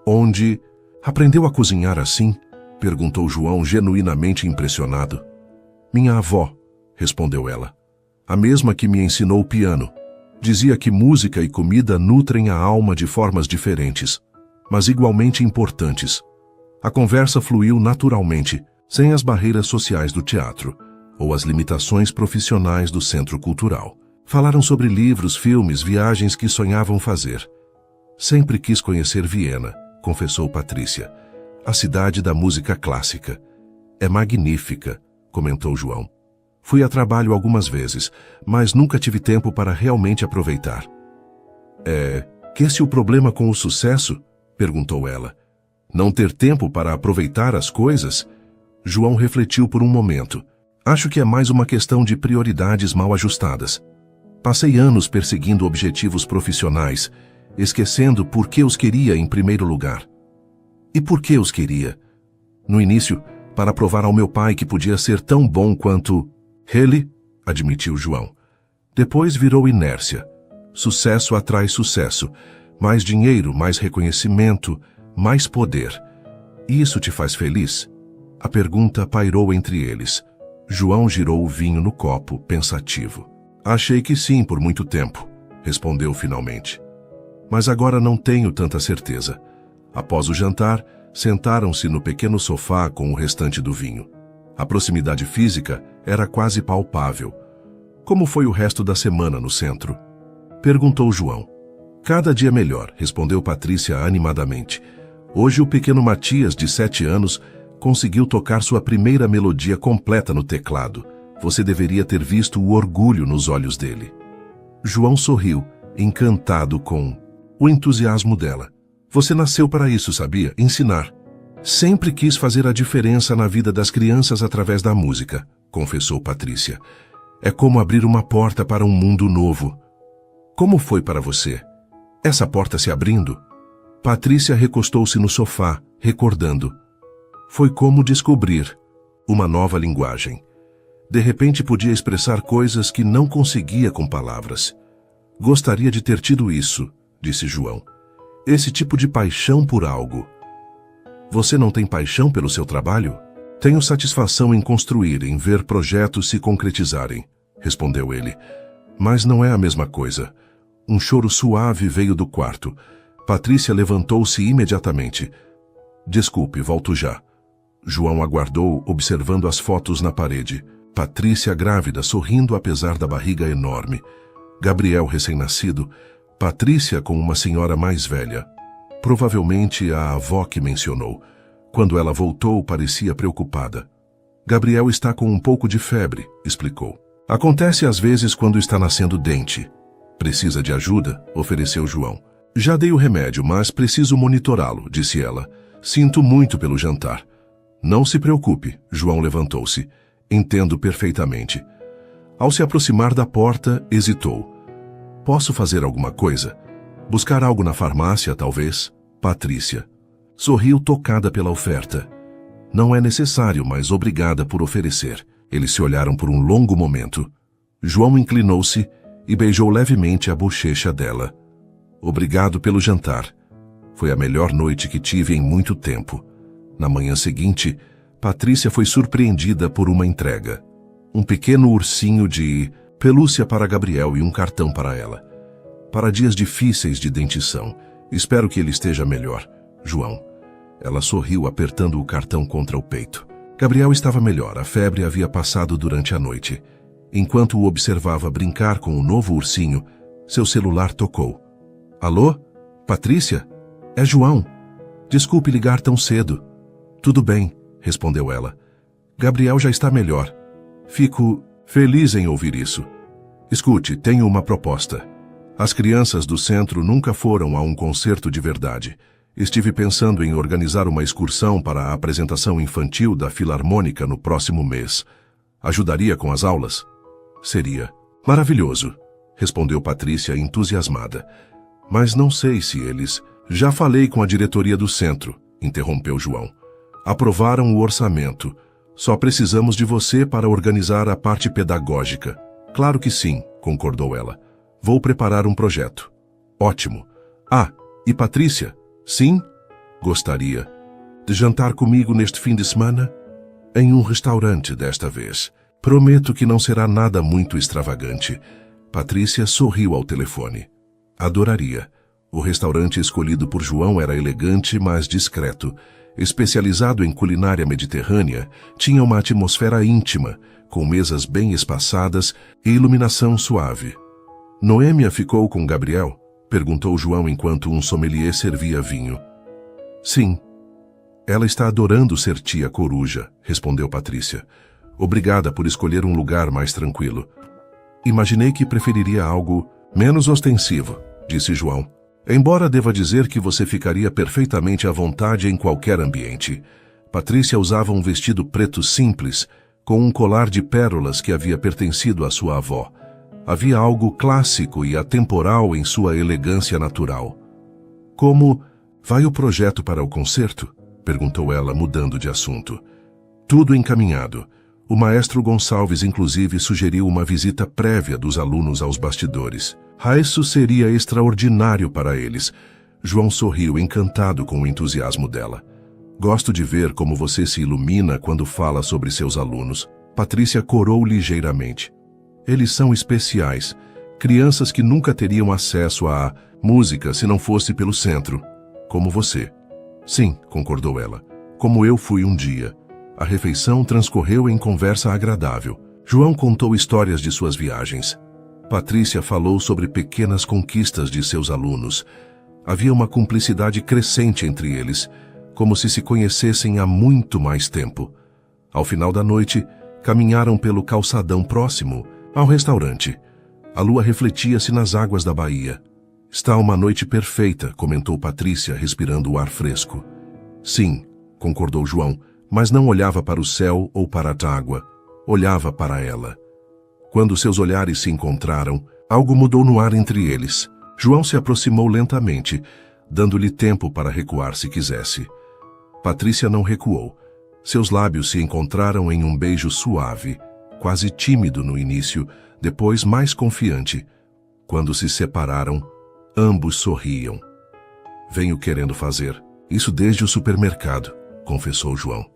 Onde aprendeu a cozinhar assim? Perguntou João, genuinamente impressionado. Minha avó, respondeu ela. A mesma que me ensinou o piano. Dizia que música e comida nutrem a alma de formas diferentes, mas igualmente importantes. A conversa fluiu naturalmente, sem as barreiras sociais do teatro, ou as limitações profissionais do centro cultural. Falaram sobre livros, filmes, viagens que sonhavam fazer. Sempre quis conhecer Viena, confessou Patrícia. A cidade da música clássica. É magnífica, comentou João. Fui a trabalho algumas vezes, mas nunca tive tempo para realmente aproveitar. Que esse o problema com o sucesso? Perguntou ela. Não ter tempo para aproveitar as coisas? João refletiu por um momento. Acho que é mais uma questão de prioridades mal ajustadas. Passei anos perseguindo objetivos profissionais, esquecendo por que os queria em primeiro lugar. E por que os queria? No início, para provar ao meu pai que podia ser tão bom quanto ele, admitiu João. Depois virou inércia. Sucesso atrai sucesso. Mais dinheiro, mais reconhecimento, mais poder. Isso te faz feliz? A pergunta pairou entre eles. João girou o vinho no copo, pensativo. Achei que sim por muito tempo, respondeu finalmente. Mas agora não tenho tanta certeza. Após o jantar, sentaram-se no pequeno sofá com o restante do vinho. A proximidade física era quase palpável. Como foi o resto da semana no centro? Perguntou João. Cada dia melhor, respondeu Patrícia animadamente. Hoje o pequeno Matias, de 7 anos, conseguiu tocar sua primeira melodia completa no teclado. Você deveria ter visto o orgulho nos olhos dele. João sorriu, encantado com o entusiasmo dela. Você nasceu para isso, sabia? Ensinar. Sempre quis fazer a diferença na vida das crianças através da música, confessou Patrícia. É como abrir uma porta para um mundo novo. Como foi para você? Essa porta se abrindo? Patrícia recostou-se no sofá, recordando. Foi como descobrir. uma nova linguagem. De repente podia expressar coisas que não conseguia com palavras. Gostaria de ter tido isso, disse João. Esse tipo de paixão por algo. Você não tem paixão pelo seu trabalho? Tenho satisfação em construir, em ver projetos se concretizarem, respondeu ele. Mas não é a mesma coisa. Um choro suave veio do quarto. Patrícia levantou-se imediatamente. Desculpe, volto já. João aguardou, observando as fotos na parede. Patrícia grávida, sorrindo apesar da barriga enorme. Gabriel recém-nascido. Patrícia com uma senhora mais velha. Provavelmente a avó que mencionou. Quando ela voltou, parecia preocupada. Gabriel está com um pouco de febre, explicou. Acontece às vezes quando está nascendo dente. Precisa de ajuda? Ofereceu João. Já dei o remédio, mas preciso monitorá-lo, disse ela. Sinto muito pelo jantar. Não se preocupe, João levantou-se. Entendo perfeitamente. Ao se aproximar da porta, hesitou. Posso fazer alguma coisa? Buscar algo na farmácia, talvez? Patrícia. Sorriu tocada pela oferta. Não é necessário, mas obrigada por oferecer. Eles se olharam por um longo momento. João inclinou-se e beijou levemente a bochecha dela. Obrigado pelo jantar. Foi a melhor noite que tive em muito tempo. Na manhã seguinte, Patrícia foi surpreendida por uma entrega. Um pequeno ursinho de pelúcia para Gabriel e um cartão para ela. Para dias difíceis de dentição. Espero que ele esteja melhor, João. Ela sorriu apertando o cartão contra o peito. Gabriel estava melhor, a febre havia passado durante a noite. Enquanto o observava brincar com o novo ursinho, seu celular tocou. Alô? Patrícia? É João. Desculpe ligar tão cedo. Tudo bem, respondeu ela. Gabriel já está melhor. Fico feliz em ouvir isso. Escute, tenho uma proposta. As crianças do centro nunca foram a um concerto de verdade. Estive pensando em organizar uma excursão para a apresentação infantil da Filarmônica no próximo mês. Ajudaria com as aulas? Seria maravilhoso, respondeu Patrícia entusiasmada. Mas não sei se eles... Já falei com a diretoria do centro, interrompeu João. Aprovaram o orçamento. Só precisamos de você para organizar a parte pedagógica. Claro que sim, concordou ela. Vou preparar um projeto. Ótimo. Ah, e Patrícia? Sim? Gostaria de jantar comigo neste fim de semana? Em um restaurante desta vez. Prometo que não será nada muito extravagante. Patrícia sorriu ao telefone. Adoraria. O restaurante escolhido por João era elegante, mas discreto. Especializado em culinária mediterrânea, tinha uma atmosfera íntima, com mesas bem espaçadas e iluminação suave. Noêmia ficou com Gabriel? Perguntou João enquanto um sommelier servia vinho. Sim. Ela está adorando ser tia coruja, respondeu Patrícia. Obrigada por escolher um lugar mais tranquilo. Imaginei que preferiria algo menos ostensivo, disse João. Embora deva dizer que você ficaria perfeitamente à vontade em qualquer ambiente. Patrícia usava um vestido preto simples, com um colar de pérolas que havia pertencido à sua avó. Havia algo clássico e atemporal em sua elegância natural. Como vai o projeto para o concerto? Perguntou ela, mudando de assunto. Tudo encaminhado. O maestro Gonçalves, inclusive, sugeriu uma visita prévia dos alunos aos bastidores. Isso seria extraordinário para eles. João sorriu, encantado com o entusiasmo dela. Gosto de ver como você se ilumina quando fala sobre seus alunos. Patrícia corou ligeiramente. Eles são especiais. Crianças que nunca teriam acesso à música se não fosse pelo centro. Como você. Sim, concordou ela. Como eu fui um dia. A refeição transcorreu em conversa agradável. João contou histórias de suas viagens. Patrícia falou sobre pequenas conquistas de seus alunos. Havia uma cumplicidade crescente entre eles, como se conhecessem há muito mais tempo. Ao final da noite, caminharam pelo calçadão próximo ao restaurante. A lua refletia-se nas águas da baía. Está uma noite perfeita, comentou Patrícia, respirando o ar fresco. Sim, concordou João, mas não olhava para o céu ou para a água. Olhava para ela. Quando seus olhares se encontraram, algo mudou no ar entre eles. João se aproximou lentamente, dando-lhe tempo para recuar se quisesse. Patrícia não recuou. Seus lábios se encontraram em um beijo suave, quase tímido no início, depois mais confiante. Quando se separaram, ambos sorriam. Venho querendo fazer isso desde o supermercado, confessou João.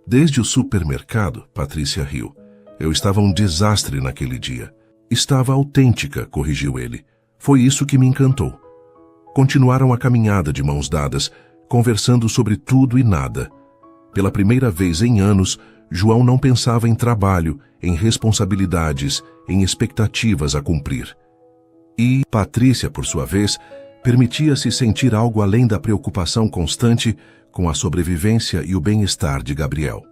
Desde o supermercado, Patrícia riu. Eu estava um desastre naquele dia. Estava autêntica, corrigiu ele. Foi isso que me encantou. Continuaram a caminhada de mãos dadas, conversando sobre tudo e nada. Pela primeira vez em anos, João não pensava em trabalho, em responsabilidades, em expectativas a cumprir. E Patrícia, por sua vez, permitia-se sentir algo além da preocupação constante com a sobrevivência e o bem-estar de Gabriel.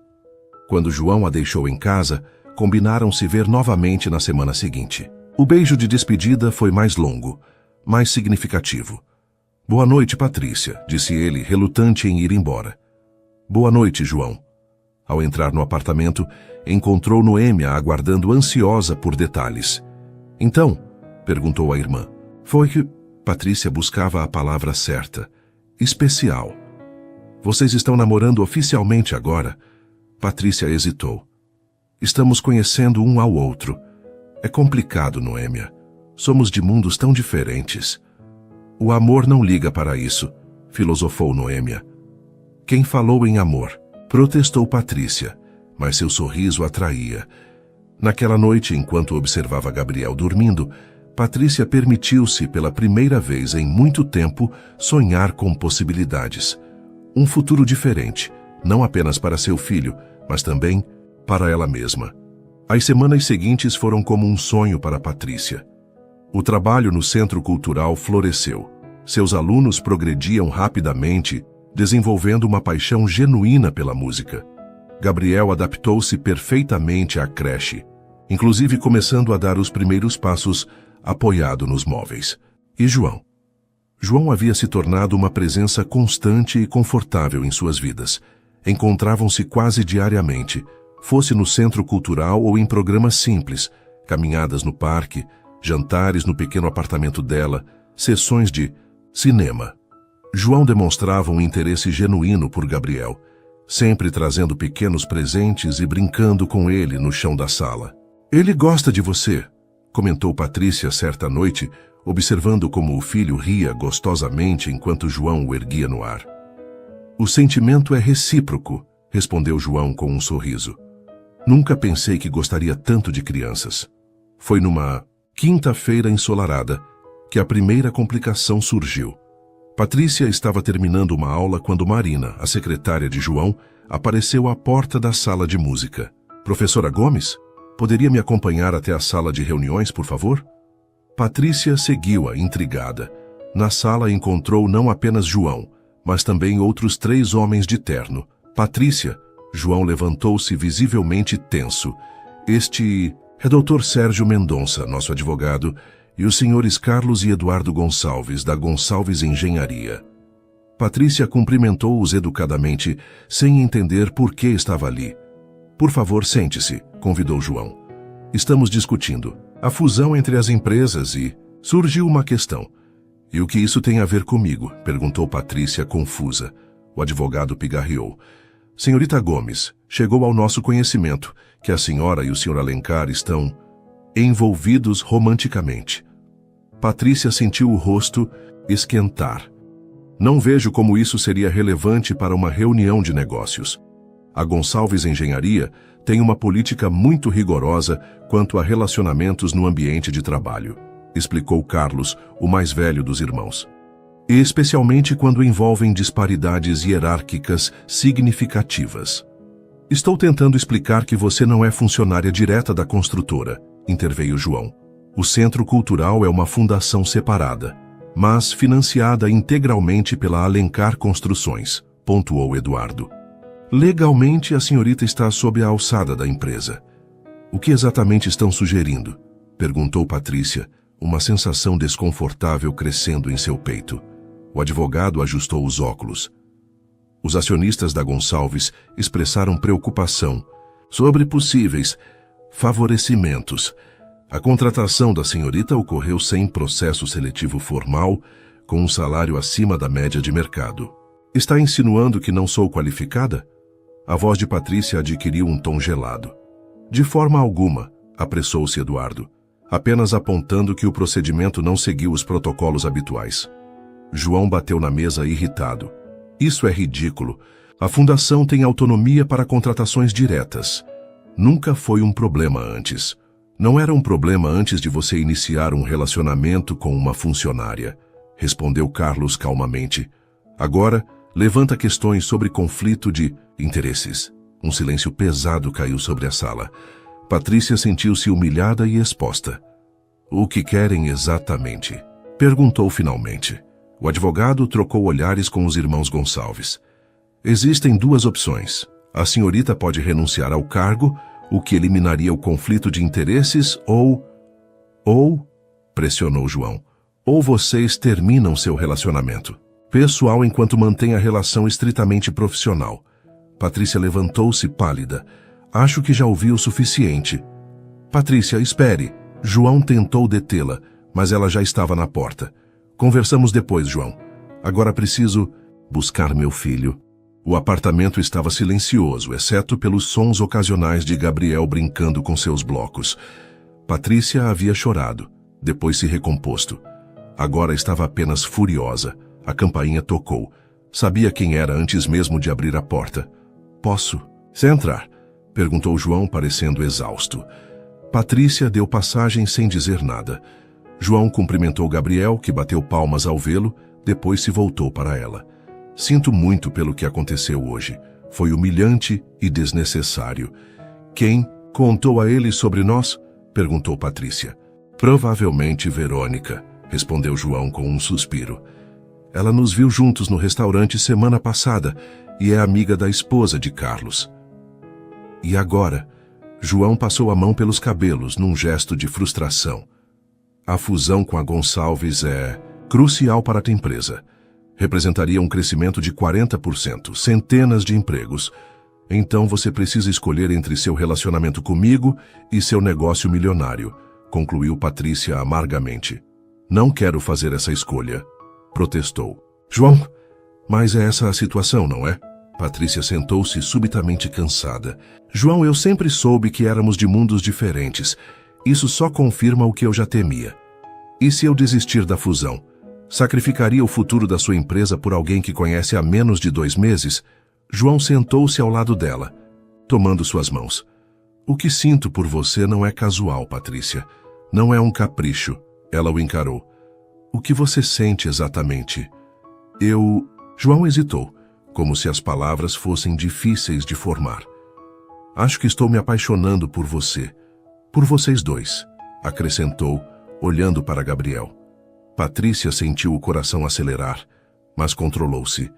Quando João a deixou em casa, combinaram se ver novamente na semana seguinte. O beijo de despedida foi mais longo, mais significativo. Boa noite, Patrícia, disse ele, relutante em ir embora. Boa noite, João. Ao entrar no apartamento, encontrou Noêmia aguardando ansiosa por detalhes. Então, perguntou a irmã. Foi que Patrícia buscava a palavra certa. Especial. Vocês estão namorando oficialmente agora? Patrícia hesitou. Estamos conhecendo um ao outro. É complicado, Noêmia. Somos de mundos tão diferentes. O amor não liga para isso, filosofou Noêmia. Quem falou em amor? Protestou Patrícia, mas seu sorriso atraía. Naquela noite, enquanto observava Gabriel dormindo, Patrícia permitiu-se, pela primeira vez em muito tempo, sonhar com possibilidades. Um futuro diferente, não apenas para seu filho, mas também para ela mesma. As semanas seguintes foram como um sonho para Patrícia. O trabalho no Centro Cultural floresceu. Seus alunos progrediam rapidamente, desenvolvendo uma paixão genuína pela música. Gabriel adaptou-se perfeitamente à creche, inclusive começando a dar os primeiros passos apoiado nos móveis. E João? João havia se tornado uma presença constante e confortável em suas vidas. Encontravam-se quase diariamente, fosse no centro cultural ou em programas simples, caminhadas no parque, jantares no pequeno apartamento dela, sessões de cinema. João demonstrava um interesse genuíno por Gabriel, sempre trazendo pequenos presentes e brincando com ele no chão da sala. Ele gosta de você, comentou Patrícia certa noite, observando como o filho ria gostosamente enquanto João o erguia no ar. O sentimento é recíproco, respondeu João com um sorriso. Nunca pensei que gostaria tanto de crianças. Foi numa quinta-feira ensolarada que a primeira complicação surgiu. Patrícia estava terminando uma aula quando Marina, a secretária de João, apareceu à porta da sala de música. Professora Gomes, poderia me acompanhar até a sala de reuniões, por favor? Patrícia seguiu-a, intrigada. Na sala encontrou não apenas João, mas também outros 3 homens de terno. Patrícia, João levantou-se visivelmente tenso. Este é Dr. Sérgio Mendonça, nosso advogado, e os senhores Carlos e Eduardo Gonçalves, da Gonçalves Engenharia. Patrícia cumprimentou-os educadamente, sem entender por que estava ali. Por favor, sente-se, convidou João. Estamos discutindo a fusão entre as empresas e surgiu uma questão. E o que isso tem a ver comigo? Perguntou Patrícia, confusa. O advogado pigarreou. Senhorita Gomes, chegou ao nosso conhecimento que a senhora e o senhor Alencar estão envolvidos romanticamente. Patrícia sentiu o rosto esquentar. Não vejo como isso seria relevante para uma reunião de negócios. A Gonçalves Engenharia tem uma política muito rigorosa quanto a relacionamentos no ambiente de trabalho, explicou Carlos, o mais velho dos irmãos. E especialmente quando envolvem disparidades hierárquicas significativas. Estou tentando explicar que você não é funcionária direta da construtora, interveio João. O Centro Cultural é uma fundação separada, mas financiada integralmente pela Alencar Construções, pontuou Eduardo. Legalmente, a senhorita está sob a alçada da empresa. O que exatamente estão sugerindo? Perguntou Patrícia, uma sensação desconfortável crescendo em seu peito. O advogado ajustou os óculos. Os acionistas da Gonçalves expressaram preocupação sobre possíveis favorecimentos. A contratação da senhorita ocorreu sem processo seletivo formal, com um salário acima da média de mercado. Está insinuando que não sou qualificada? A voz de Patrícia adquiriu um tom gelado. De forma alguma, apressou-se Eduardo, apenas apontando que o procedimento não seguiu os protocolos habituais. João bateu na mesa irritado. Isso é ridículo. A fundação tem autonomia para contratações diretas. Nunca foi um problema antes. Não era um problema antes de você iniciar um relacionamento com uma funcionária, respondeu Carlos calmamente. Agora, levanta questões sobre conflito de interesses. Um silêncio pesado caiu sobre a sala. Patrícia sentiu-se humilhada e exposta. O que querem exatamente? Perguntou finalmente. O advogado trocou olhares com os irmãos Gonçalves. Existem duas opções. A senhorita pode renunciar ao cargo, o que eliminaria o conflito de interesses, ou, pressionou João, ou vocês terminam seu relacionamento. Pessoal enquanto mantém a relação estritamente profissional. Patrícia levantou-se pálida. Acho que já ouvi o suficiente. Patrícia, espere. João tentou detê-la, mas ela já estava na porta. Conversamos depois, João. Agora preciso buscar meu filho. O apartamento estava silencioso, exceto pelos sons ocasionais de Gabriel brincando com seus blocos. Patrícia havia chorado, depois se recomposto. Agora estava apenas furiosa. A campainha tocou. Sabia quem era antes mesmo de abrir a porta. Posso? Sem entrar? Perguntou João, parecendo exausto. Patrícia deu passagem sem dizer nada. João cumprimentou Gabriel, que bateu palmas ao vê-lo, depois se voltou para ela. Sinto muito pelo que aconteceu hoje. Foi humilhante e desnecessário. Quem contou a ele sobre nós? Perguntou Patrícia. Provavelmente Verônica, respondeu João com um suspiro. Ela nos viu juntos no restaurante semana passada e é amiga da esposa de Carlos. E agora? João passou a mão pelos cabelos num gesto de frustração. A fusão com a Gonçalves é crucial para a empresa. Representaria um crescimento de 40%, centenas de empregos. Então você precisa escolher entre seu relacionamento comigo e seu negócio milionário, concluiu Patrícia amargamente. Não quero fazer essa escolha, protestou. João, mas é essa a situação, não é? Patrícia sentou-se subitamente cansada. João, eu sempre soube que éramos de mundos diferentes. Isso só confirma o que eu já temia. E se eu desistir da fusão? Sacrificaria o futuro da sua empresa por alguém que conhece há menos de 2 meses? João sentou-se ao lado dela, tomando suas mãos. O que sinto por você não é casual, Patrícia. Não é um capricho. Ela o encarou. O que você sente exatamente? João hesitou, como se as palavras fossem difíceis de formar. Acho que estou me apaixonando por você. Por vocês dois, acrescentou, olhando para Gabriel. Patrícia sentiu o coração acelerar, mas controlou-se.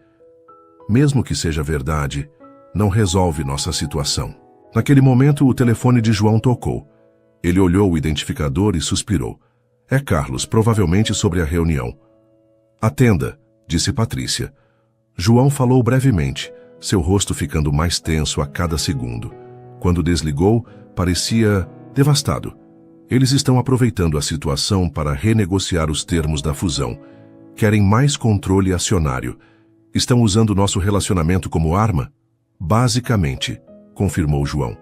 Mesmo que seja verdade, não resolve nossa situação. Naquele momento, o telefone de João tocou. Ele olhou o identificador e suspirou. É Carlos, provavelmente sobre a reunião. Atenda, disse Patrícia. João falou brevemente, seu rosto ficando mais tenso a cada segundo. Quando desligou, parecia devastado. Eles estão aproveitando a situação para renegociar os termos da fusão. Querem mais controle acionário. Estão usando nosso relacionamento como arma? Basicamente, confirmou João.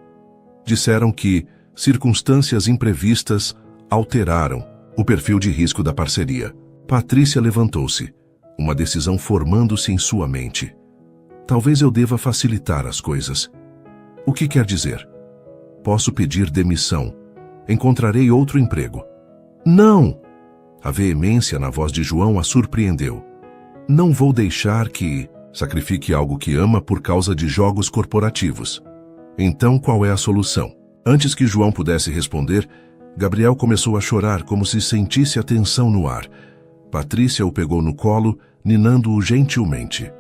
Disseram que circunstâncias imprevistas alteraram o perfil de risco da parceria. Patrícia levantou-se, uma decisão formando-se em sua mente. Talvez eu deva facilitar as coisas. O que quer dizer? Posso pedir demissão. Encontrarei outro emprego. Não! A veemência na voz de João a surpreendeu. Não vou deixar que sacrifique algo que ama por causa de jogos corporativos. Então qual é a solução? Antes que João pudesse responder, Gabriel começou a chorar como se sentisse a tensão no ar. Patrícia o pegou no colo, ninando-o gentilmente.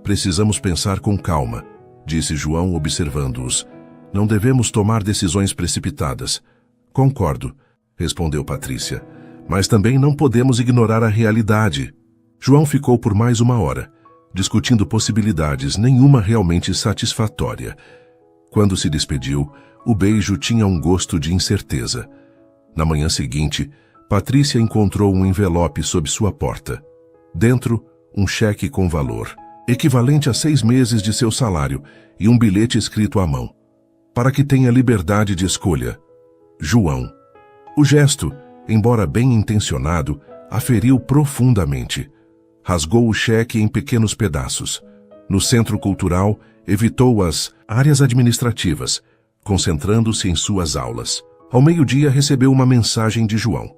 Precisamos pensar com calma, disse João observando-os. Não devemos tomar decisões precipitadas. Concordo, respondeu Patrícia. Mas também não podemos ignorar a realidade. João ficou por mais 1 hora, discutindo possibilidades, nenhuma realmente satisfatória. Quando se despediu, o beijo tinha um gosto de incerteza. Na manhã seguinte, Patrícia encontrou um envelope sob sua porta. Dentro, um cheque com valor. equivalente a 6 meses de seu salário, e um bilhete escrito à mão, para que tenha liberdade de escolha. João. O gesto, embora bem intencionado, a feriu profundamente. Rasgou o cheque em pequenos pedaços. No centro cultural, evitou as áreas administrativas, concentrando-se em suas aulas. Ao meio-dia recebeu uma mensagem de João.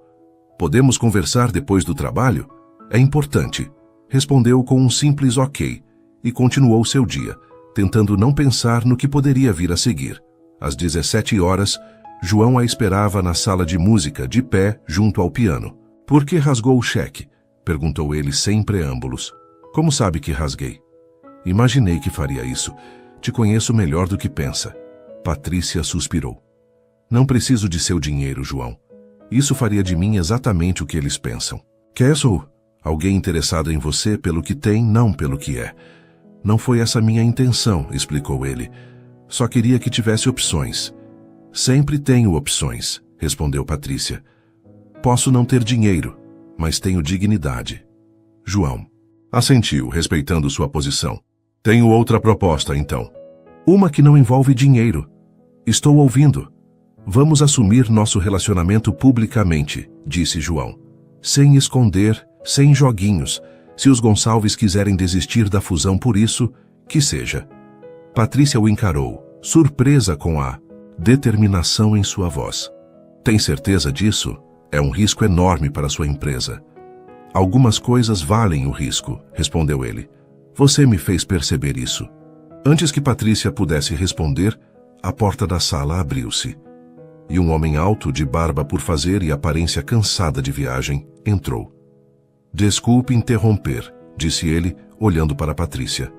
Podemos conversar depois do trabalho? É importante. Respondeu com um simples ok e continuou seu dia, tentando não pensar no que poderia vir a seguir. Às 17 horas, João a esperava na sala de música, de pé, junto ao piano. Por que rasgou o cheque? Perguntou ele sem preâmbulos. Como sabe que rasguei? Imaginei que faria isso. Te conheço melhor do que pensa. Patrícia suspirou. Não preciso de seu dinheiro, João. Isso faria de mim exatamente o que eles pensam. Sou alguém interessado em você pelo que tem, não pelo que é. Não foi essa minha intenção, explicou ele. Só queria que tivesse opções. Sempre tenho opções, respondeu Patrícia. Posso não ter dinheiro, mas tenho dignidade. João assentiu, respeitando sua posição. Tenho outra proposta, então. Uma que não envolve dinheiro. Estou ouvindo. Vamos assumir nosso relacionamento publicamente, disse João. Sem esconder, sem joguinhos. Se os Gonçalves quiserem desistir da fusão por isso, que seja. Patrícia o encarou, surpresa com a determinação em sua voz. Tem certeza disso? É um risco enorme para sua empresa. Algumas coisas valem o risco, respondeu ele. Você me fez perceber isso. Antes que Patrícia pudesse responder, a porta da sala abriu-se. E um homem alto, de barba por fazer e aparência cansada de viagem, entrou. Desculpe interromper, disse ele, olhando para Patrícia.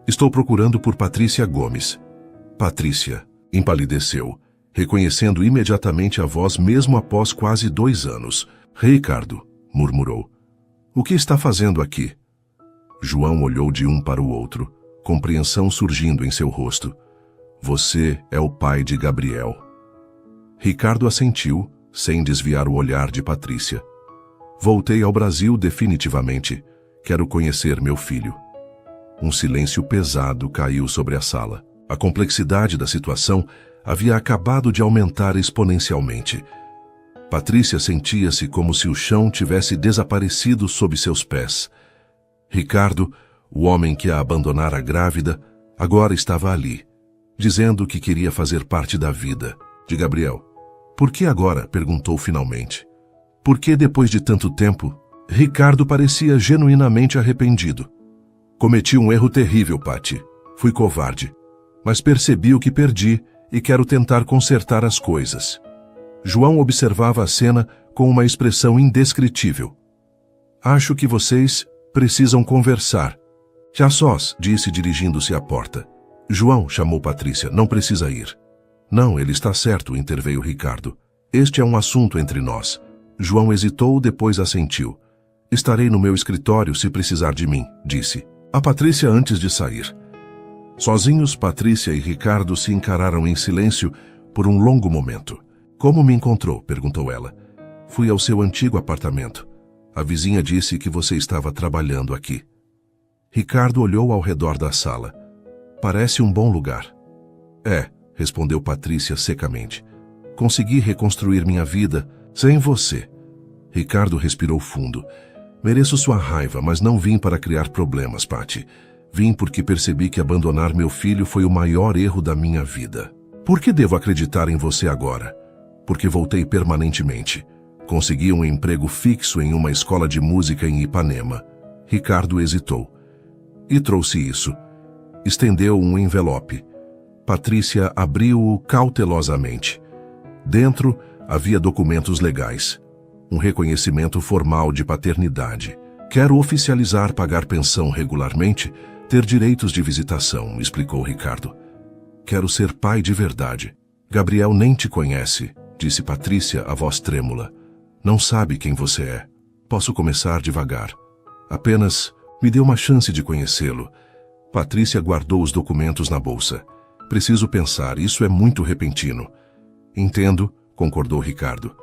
Estou procurando por Patrícia Gomes. Patrícia empalideceu, reconhecendo imediatamente a voz mesmo após quase 2 anos. Ricardo, murmurou. O que está fazendo aqui? João olhou de um para o outro, compreensão surgindo em seu rosto. Você é o pai de Gabriel. Ricardo assentiu, sem desviar o olhar de Patrícia. Voltei ao Brasil definitivamente. Quero conhecer meu filho. Um silêncio pesado caiu sobre a sala. A complexidade da situação havia acabado de aumentar exponencialmente. Patrícia sentia-se como se o chão tivesse desaparecido sob seus pés. Ricardo, o homem que a abandonara grávida, agora estava ali, dizendo que queria fazer parte da vida de Gabriel. Por que agora? Perguntou finalmente. Por que depois de tanto tempo? Ricardo parecia genuinamente arrependido. Cometi um erro terrível, Patty. Fui covarde. Mas percebi o que perdi e quero tentar consertar as coisas. João observava a cena com uma expressão indescritível. Acho que vocês precisam conversar. Já sós, disse dirigindo-se à porta. João, chamou Patrícia, não precisa ir. Não, ele está certo, interveio Ricardo. Este é um assunto entre nós. João hesitou, depois assentiu. Estarei no meu escritório se precisar de mim, disse. A Patrícia antes de sair. Sozinhos, Patrícia e Ricardo se encararam em silêncio por um longo momento. Como me encontrou? Perguntou ela. Fui ao seu antigo apartamento. A vizinha disse que você estava trabalhando aqui. Ricardo olhou ao redor da sala. Parece um bom lugar. É, respondeu Patrícia secamente. Consegui reconstruir minha vida sem você. Ricardo respirou fundo. Mereço sua raiva, mas não vim para criar problemas, Patty. Vim porque percebi que abandonar meu filho foi o maior erro da minha vida. Por que devo acreditar em você agora? Porque voltei permanentemente. Consegui um emprego fixo em uma escola de música em Ipanema. Ricardo hesitou. E trouxe isso. Estendeu um envelope. Patrícia abriu-o cautelosamente. Dentro havia documentos legais. Um reconhecimento formal de paternidade. Quero oficializar pagar pensão regularmente, ter direitos de visitação, explicou Ricardo. Quero ser pai de verdade. Gabriel nem te conhece, disse Patrícia, a voz trêmula. Não sabe quem você é. Posso começar devagar. Apenas me dê uma chance de conhecê-lo. Patrícia guardou os documentos na bolsa. Preciso pensar, isso é muito repentino. Entendo, concordou Ricardo.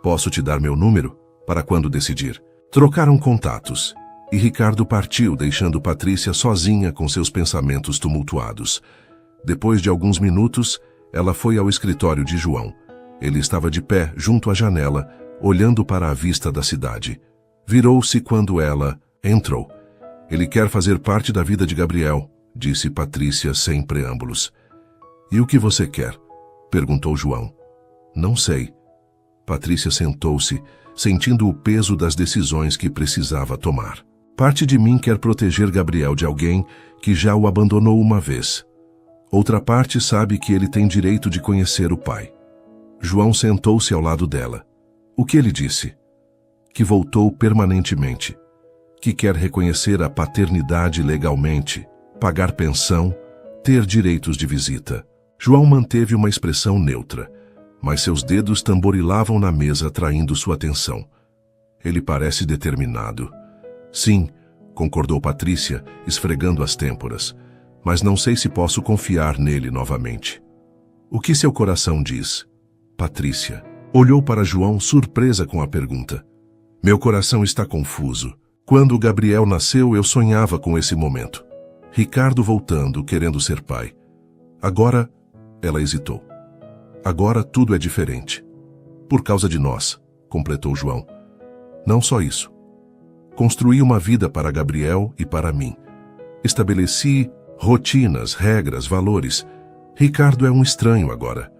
Posso te dar meu número? Para quando decidir. Trocaram contatos. E Ricardo partiu, deixando Patrícia sozinha com seus pensamentos tumultuados. Depois de alguns minutos, ela foi ao escritório de João. Ele estava de pé, junto à janela, olhando para a vista da cidade. Virou-se quando ela entrou. Ele quer fazer parte da vida de Gabriel, disse Patrícia sem preâmbulos. E o que você quer? Perguntou João. Não sei. Patrícia sentou-se, sentindo o peso das decisões que precisava tomar. Parte de mim quer proteger Gabriel de alguém que já o abandonou uma vez. Outra parte sabe que ele tem direito de conhecer o pai. João sentou-se ao lado dela. O que ele disse? Que voltou permanentemente. Que quer reconhecer a paternidade legalmente, pagar pensão, ter direitos de visita. João manteve uma expressão neutra, mas seus dedos tamborilavam na mesa, atraindo sua atenção. Ele parece determinado. Sim, concordou Patrícia, esfregando as têmporas, mas não sei se posso confiar nele novamente. O que seu coração diz? Patrícia olhou para João, surpresa com a pergunta. Meu coração está confuso. Quando Gabriel nasceu, eu sonhava com esse momento. Ricardo voltando, querendo ser pai. Agora, ela hesitou. Agora tudo é diferente. Por causa de nós, completou João. Não só isso. Construí uma vida para Gabriel e para mim. Estabeleci rotinas, regras, valores. Ricardo é um estranho agora.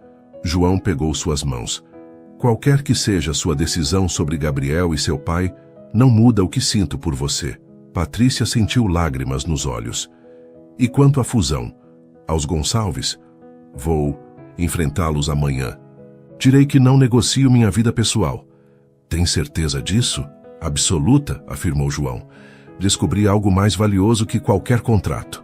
João pegou suas mãos. Qualquer que seja sua decisão sobre Gabriel e seu pai, não muda o que sinto por você. Patrícia sentiu lágrimas nos olhos. E quanto à fusão? Aos Gonçalves? Vou enfrentá-los amanhã. Direi que não negocio minha vida pessoal. Tem certeza disso? Absoluta, afirmou João. Descobri algo mais valioso que qualquer contrato.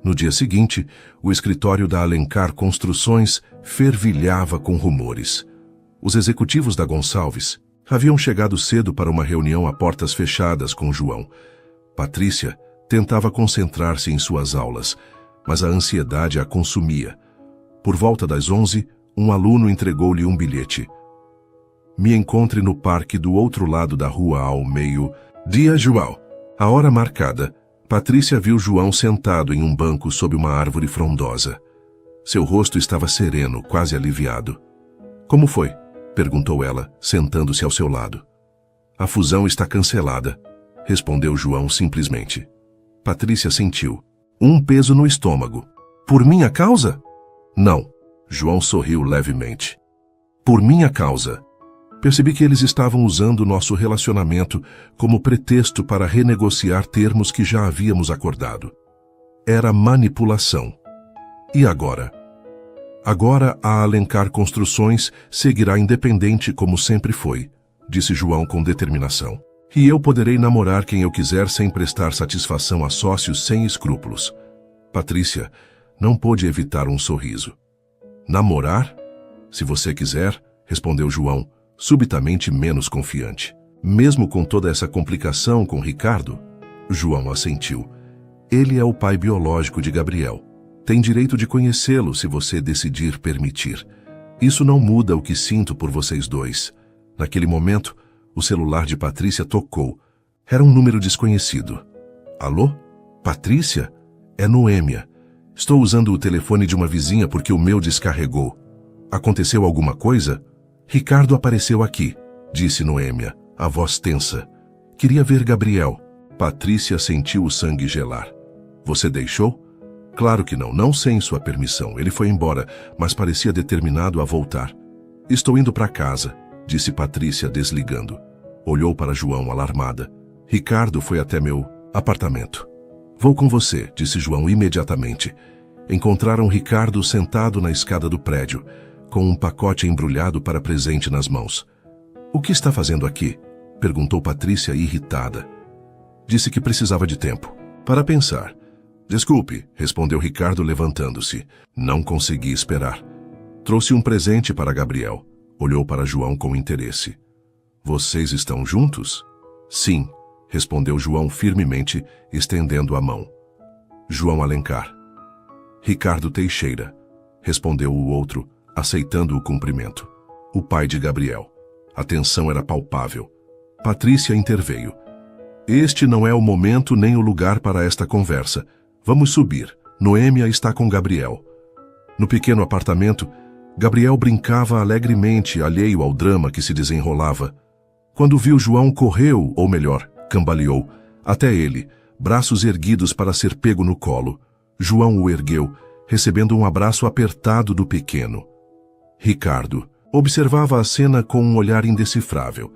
No dia seguinte, o escritório da Alencar Construções fervilhava com rumores. Os executivos da Gonçalves haviam chegado cedo para uma reunião a portas fechadas com João. Patrícia tentava concentrar-se em suas aulas, mas a ansiedade a consumia. Por volta das 11, um aluno entregou-lhe um bilhete. Me encontre no parque do outro lado da rua ao meio-dia, João. À hora marcada, Patrícia viu João sentado em um banco sob uma árvore frondosa. Seu rosto estava sereno, quase aliviado. Como foi? Perguntou ela, sentando-se ao seu lado. A fusão está cancelada, respondeu João simplesmente. Patrícia sentiu um peso no estômago. Por minha causa? Não. João sorriu levemente. Por minha causa. Percebi que eles estavam usando nosso relacionamento como pretexto para renegociar termos que já havíamos acordado. Era manipulação. E agora? Agora a Alencar Construções seguirá independente como sempre foi, disse João com determinação. E eu poderei namorar quem eu quiser sem prestar satisfação a sócios sem escrúpulos. Patrícia não pôde evitar um sorriso. Namorar? Se você quiser, respondeu João, subitamente menos confiante. Mesmo com toda essa complicação com Ricardo? João assentiu. Ele é o pai biológico de Gabriel. Tem direito de conhecê-lo se você decidir permitir. Isso não muda o que sinto por vocês dois. Naquele momento, o celular de Patrícia tocou. Era um número desconhecido. Alô? Patrícia? É Noêmia. Estou usando o telefone de uma vizinha porque o meu descarregou. Aconteceu alguma coisa? Ricardo apareceu aqui, disse Noêmia, a voz tensa. Queria ver Gabriel. Patrícia sentiu o sangue gelar. Você deixou? Claro que não, não sem sua permissão. Ele foi embora, mas parecia determinado a voltar. Estou indo para casa, disse Patrícia, desligando. Olhou para João, alarmada. Ricardo foi até meu apartamento. Vou com você, disse João imediatamente. Encontraram Ricardo sentado na escada do prédio, com um pacote embrulhado para presente nas mãos. O que está fazendo aqui? Perguntou Patrícia, irritada. Disse que precisava de tempo para pensar. Desculpe, respondeu Ricardo, levantando-se. Não consegui esperar. Trouxe um presente para Gabriel. Olhou para João com interesse. Vocês estão juntos? Sim, respondeu João firmemente, estendendo a mão. João Alencar. Ricardo Teixeira, respondeu o outro, aceitando o cumprimento. O pai de Gabriel. A tensão era palpável. Patrícia interveio. Este não é o momento nem o lugar para esta conversa. Vamos subir. Noêmia está com Gabriel. No pequeno apartamento, Gabriel brincava alegremente, alheio ao drama que se desenrolava. Quando viu João, correu, ou melhor, cambaleou, até ele, braços erguidos para ser pego no colo. João o ergueu, recebendo um abraço apertado do pequeno. Ricardo observava a cena com um olhar indecifrável.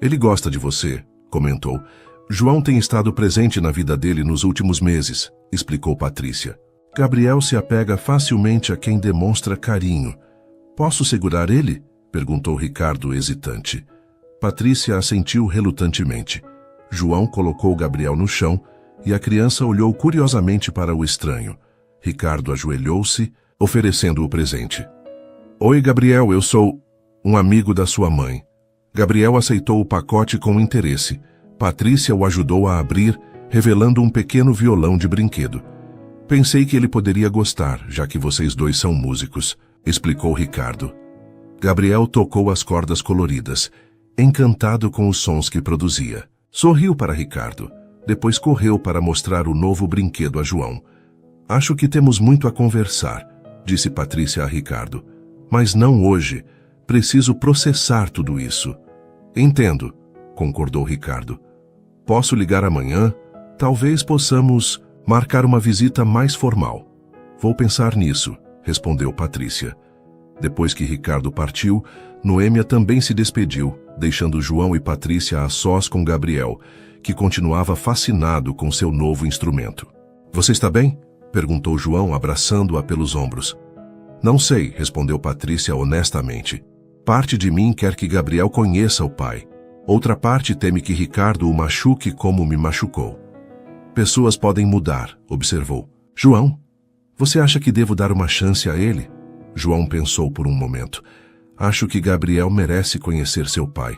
Ele gosta de você, comentou. João tem estado presente na vida dele nos últimos meses, explicou Patrícia. Gabriel se apega facilmente a quem demonstra carinho. Posso segurar ele? Perguntou Ricardo, hesitante. Patrícia assentiu relutantemente. João colocou Gabriel no chão e a criança olhou curiosamente para o estranho. Ricardo ajoelhou-se, oferecendo o presente. Oi, Gabriel, eu sou um amigo da sua mãe. Gabriel aceitou o pacote com interesse. Patrícia o ajudou a abrir, revelando um pequeno violão de brinquedo. Pensei que ele poderia gostar, já que vocês dois são músicos, explicou Ricardo. Gabriel tocou as cordas coloridas, encantado com os sons que produzia. Sorriu para Ricardo. Depois correu para mostrar o novo brinquedo a João. Acho que temos muito a conversar, disse Patrícia a Ricardo. Mas não hoje. Preciso processar tudo isso. Entendo, concordou Ricardo. Posso ligar amanhã? Talvez possamos marcar uma visita mais formal. Vou pensar nisso, respondeu Patrícia. Depois que Ricardo partiu, Noêmia também se despediu, deixando João e Patrícia a sós com Gabriel, que continuava fascinado com seu novo instrumento. Você está bem? Perguntou João, abraçando-a pelos ombros. Não sei, respondeu Patrícia honestamente. Parte de mim quer que Gabriel conheça o pai. Outra parte teme que Ricardo o machuque como me machucou. Pessoas podem mudar, observou. João, você acha que devo dar uma chance a ele? João pensou por um momento. Acho que Gabriel merece conhecer seu pai,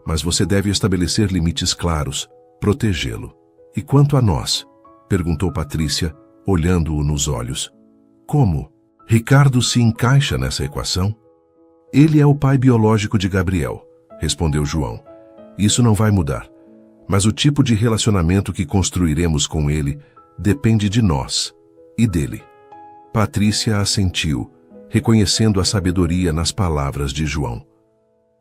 mas você deve estabelecer limites claros, protegê-lo. E quanto a nós? Perguntou Patrícia, olhando-o nos olhos. Como? Ricardo se encaixa nessa equação? Ele é o pai biológico de Gabriel, respondeu João. Isso não vai mudar, mas o tipo de relacionamento que construiremos com ele depende de nós e dele. Patrícia assentiu, reconhecendo a sabedoria nas palavras de João.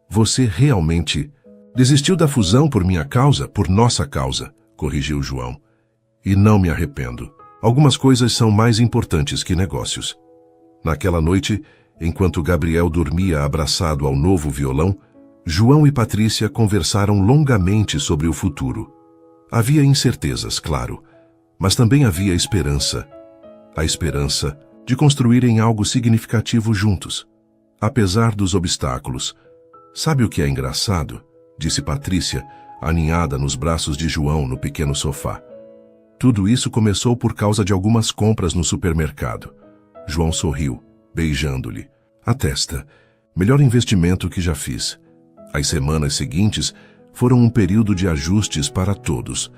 Você realmente desistiu da fusão por minha causa, por nossa causa, corrigiu João. E não me arrependo. Algumas coisas são mais importantes que negócios. Naquela noite, enquanto Gabriel dormia abraçado ao novo violão, João e Patrícia conversaram longamente sobre o futuro. Havia incertezas, claro, mas também havia esperança. A esperança de construírem algo significativo juntos, apesar dos obstáculos. Sabe o que é engraçado? Disse Patrícia, aninhada nos braços de João no pequeno sofá. Tudo isso começou por causa de algumas compras no supermercado. João sorriu, beijando-lhe a testa. Melhor investimento que já fiz. As semanas seguintes foram um período de ajustes para todos.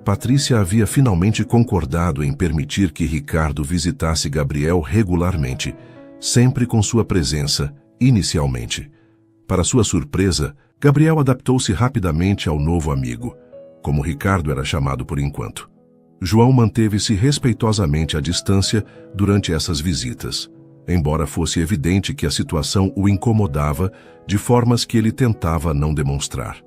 Patrícia havia finalmente concordado em permitir que Ricardo visitasse Gabriel regularmente, sempre com sua presença, inicialmente. Para sua surpresa, Gabriel adaptou-se rapidamente ao novo amigo, como Ricardo era chamado por enquanto. João manteve-se respeitosamente à distância durante essas visitas, embora fosse evidente que a situação o incomodava de formas que ele tentava não demonstrar.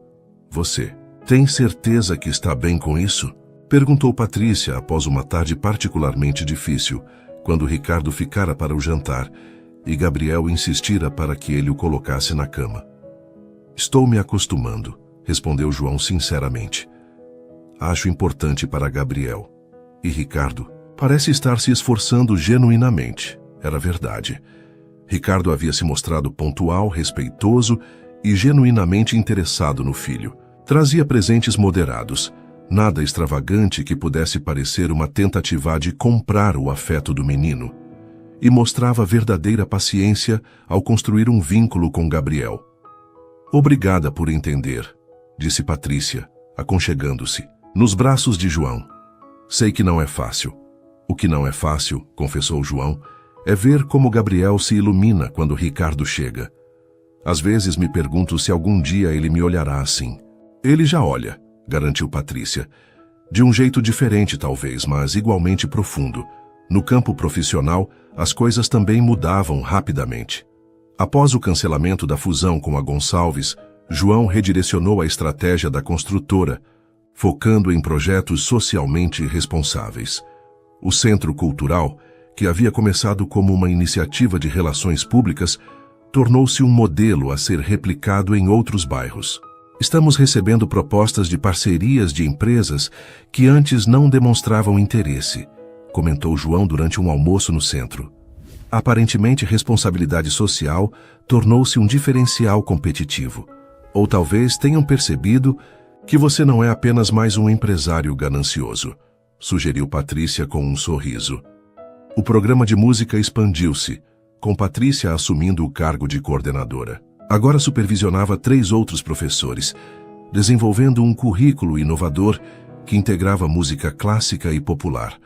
Você tem certeza que está bem com isso? Perguntou Patrícia após uma tarde particularmente difícil, quando Ricardo ficara para o jantar e Gabriel insistira para que ele o colocasse na cama. Estou me acostumando, respondeu João sinceramente. Acho importante para Gabriel. E Ricardo parece estar se esforçando genuinamente. Era verdade. Ricardo havia se mostrado pontual, respeitoso e genuinamente interessado no filho. Trazia presentes moderados, nada extravagante que pudesse parecer uma tentativa de comprar o afeto do menino. E mostrava verdadeira paciência ao construir um vínculo com Gabriel. Obrigada por entender, disse Patrícia, aconchegando-se nos braços de João. Sei que não é fácil. O que não é fácil, confessou João, é ver como Gabriel se ilumina quando Ricardo chega. Às vezes me pergunto se algum dia ele me olhará assim. Ele já olha, garantiu Patrícia. De um jeito diferente, talvez, mas igualmente profundo. No campo profissional, as coisas também mudavam rapidamente. Após o cancelamento da fusão com a Gonçalves, João redirecionou a estratégia da construtora, focando em projetos socialmente responsáveis. O Centro Cultural, que havia começado como uma iniciativa de relações públicas, tornou-se um modelo a ser replicado em outros bairros. Estamos recebendo propostas de parcerias de empresas que antes não demonstravam interesse, comentou João durante um almoço no centro. Aparentemente, responsabilidade social tornou-se um diferencial competitivo. Ou talvez tenham percebido que você não é apenas mais um empresário ganancioso, sugeriu Patrícia com um sorriso. O programa de música expandiu-se, com Patrícia assumindo o cargo de coordenadora. Agora supervisionava 3 outros professores, desenvolvendo um currículo inovador que integrava música clássica e popular.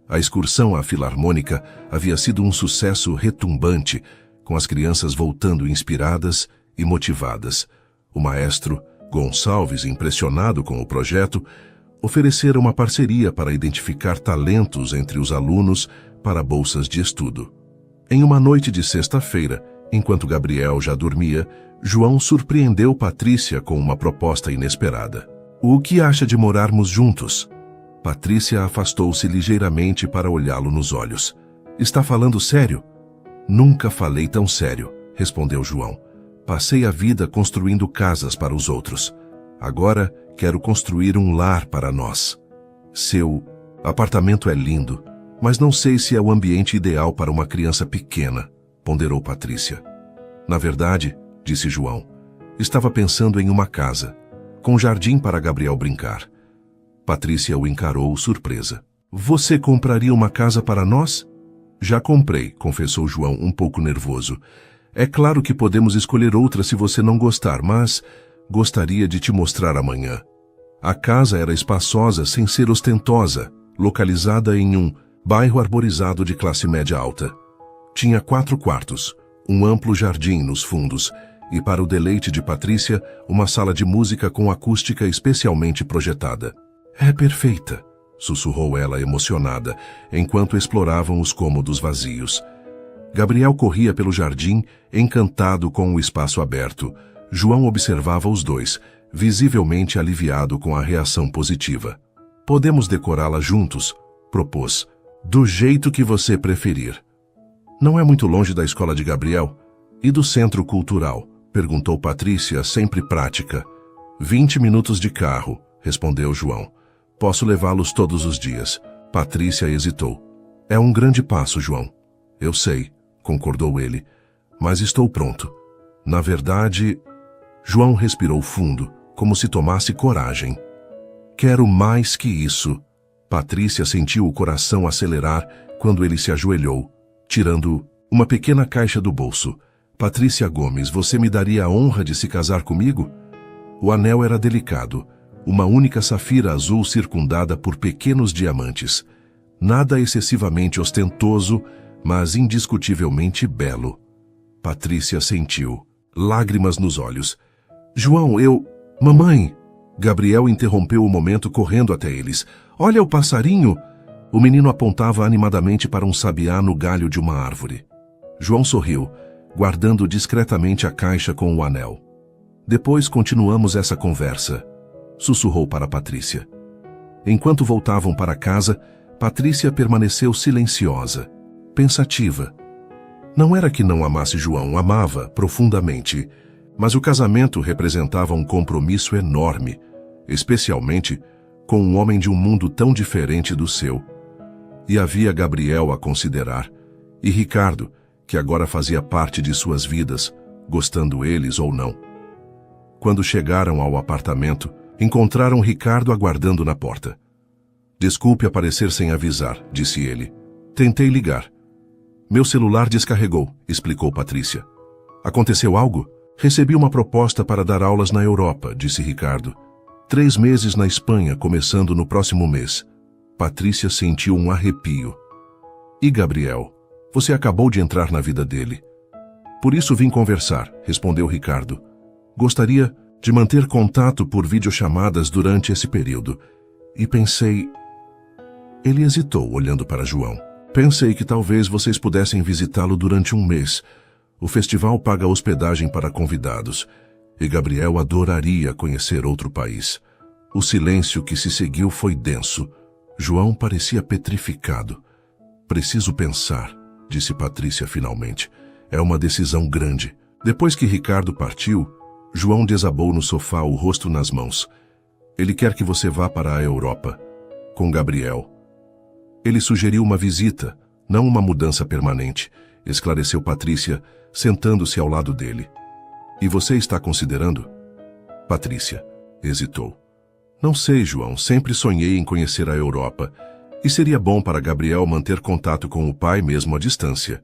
A excursão à Filarmônica havia sido um sucesso retumbante, com as crianças voltando inspiradas e motivadas. O maestro Gonçalves, impressionado com o projeto, oferecera uma parceria para identificar talentos entre os alunos para bolsas de estudo. Em uma noite de sexta-feira, enquanto Gabriel já dormia, João surpreendeu Patrícia com uma proposta inesperada. O que acha de morarmos juntos? Patrícia afastou-se ligeiramente para olhá-lo nos olhos. Está falando sério? Nunca falei tão sério, respondeu João. Passei a vida construindo casas para os outros. Agora quero construir um lar para nós. Seu apartamento é lindo, mas não sei se é o ambiente ideal para uma criança pequena, ponderou Patrícia. Na verdade, disse João, estava pensando em uma casa, com jardim para Gabriel brincar. Patrícia o encarou surpresa. Você compraria uma casa para nós? Já comprei, confessou João um pouco nervoso. É claro que podemos escolher outra se você não gostar, mas gostaria de te mostrar amanhã. A casa era espaçosa sem ser ostentosa, localizada em um bairro arborizado de classe média alta. Tinha 4 quartos, um amplo jardim nos fundos e, para o deleite de Patrícia, uma sala de música com acústica especialmente projetada. É perfeita, sussurrou ela emocionada, enquanto exploravam os cômodos vazios. Gabriel corria pelo jardim, encantado com o espaço aberto. João observava os dois, visivelmente aliviado com a reação positiva. Podemos decorá-la juntos, propôs, do jeito que você preferir. Não é muito longe da escola de Gabriel? E do centro cultural? Perguntou Patrícia, sempre prática. 20 minutos de carro, respondeu João. Posso levá-los todos os dias. Patrícia hesitou. É um grande passo, João. Eu sei, concordou ele, mas estou pronto. Na verdade, João respirou fundo, como se tomasse coragem. Quero mais que isso. Patrícia sentiu o coração acelerar quando ele se ajoelhou, tirando uma pequena caixa do bolso. Patrícia Gomes, você me daria a honra de se casar comigo? O anel era delicado, uma única safira azul circundada por pequenos diamantes. Nada excessivamente ostentoso, mas indiscutivelmente belo. Patrícia sentiu, lágrimas nos olhos. João, Mamãe! Gabriel interrompeu o momento correndo até eles. Olha o passarinho! O menino apontava animadamente para um sabiá no galho de uma árvore. João sorriu, guardando discretamente a caixa com o anel. Depois continuamos essa conversa, sussurrou para Patrícia. Enquanto voltavam para casa, Patrícia permaneceu silenciosa, pensativa. Não era que não amasse João, amava profundamente, mas o casamento representava um compromisso enorme, especialmente com um homem de um mundo tão diferente do seu. E havia Gabriel a considerar, e Ricardo, que agora fazia parte de suas vidas, gostando eles ou não. Quando chegaram ao apartamento, encontraram Ricardo aguardando na porta. Desculpe aparecer sem avisar, disse ele. Tentei ligar. Meu celular descarregou, explicou Patrícia. Aconteceu algo? Recebi uma proposta para dar aulas na Europa, disse Ricardo. 3 meses na Espanha, começando no próximo mês. Patrícia sentiu um arrepio. E Gabriel? Você acabou de entrar na vida dele. Por isso vim conversar, respondeu Ricardo. Gostaria de manter contato por videochamadas durante esse período. E pensei... Ele hesitou, olhando para João. Pensei que talvez vocês pudessem visitá-lo durante um mês. O festival paga hospedagem para convidados. E Gabriel adoraria conhecer outro país. O silêncio que se seguiu foi denso. João parecia petrificado. Preciso pensar, disse Patrícia finalmente. É uma decisão grande. Depois que Ricardo partiu, João desabou no sofá, o rosto nas mãos. Ele quer que você vá para a Europa, com Gabriel. Ele sugeriu uma visita, não uma mudança permanente, esclareceu Patrícia, sentando-se ao lado dele. E você está considerando? Patrícia hesitou. Não sei, João, sempre sonhei em conhecer a Europa. E seria bom para Gabriel manter contato com o pai mesmo à distância.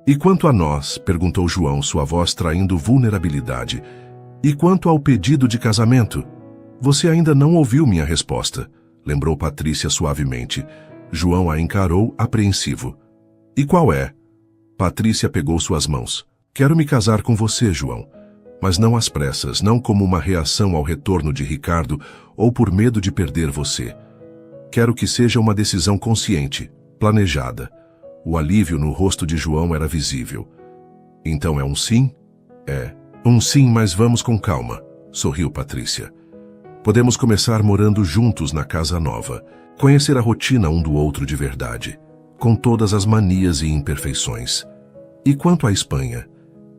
E quanto a nós, perguntou João, sua voz traindo vulnerabilidade. E quanto ao pedido de casamento? Você ainda não ouviu minha resposta, lembrou Patrícia suavemente. João a encarou, apreensivo. E qual é? Patrícia pegou suas mãos. Quero me casar com você, João. Mas não às pressas, não como uma reação ao retorno de Ricardo ou por medo de perder você. Quero que seja uma decisão consciente, planejada. O alívio no rosto de João era visível. Então é um sim? É. Um sim, mas vamos com calma, sorriu Patrícia. Podemos começar morando juntos na casa nova. Conhecer a rotina um do outro de verdade, com todas as manias e imperfeições. E quanto à Espanha?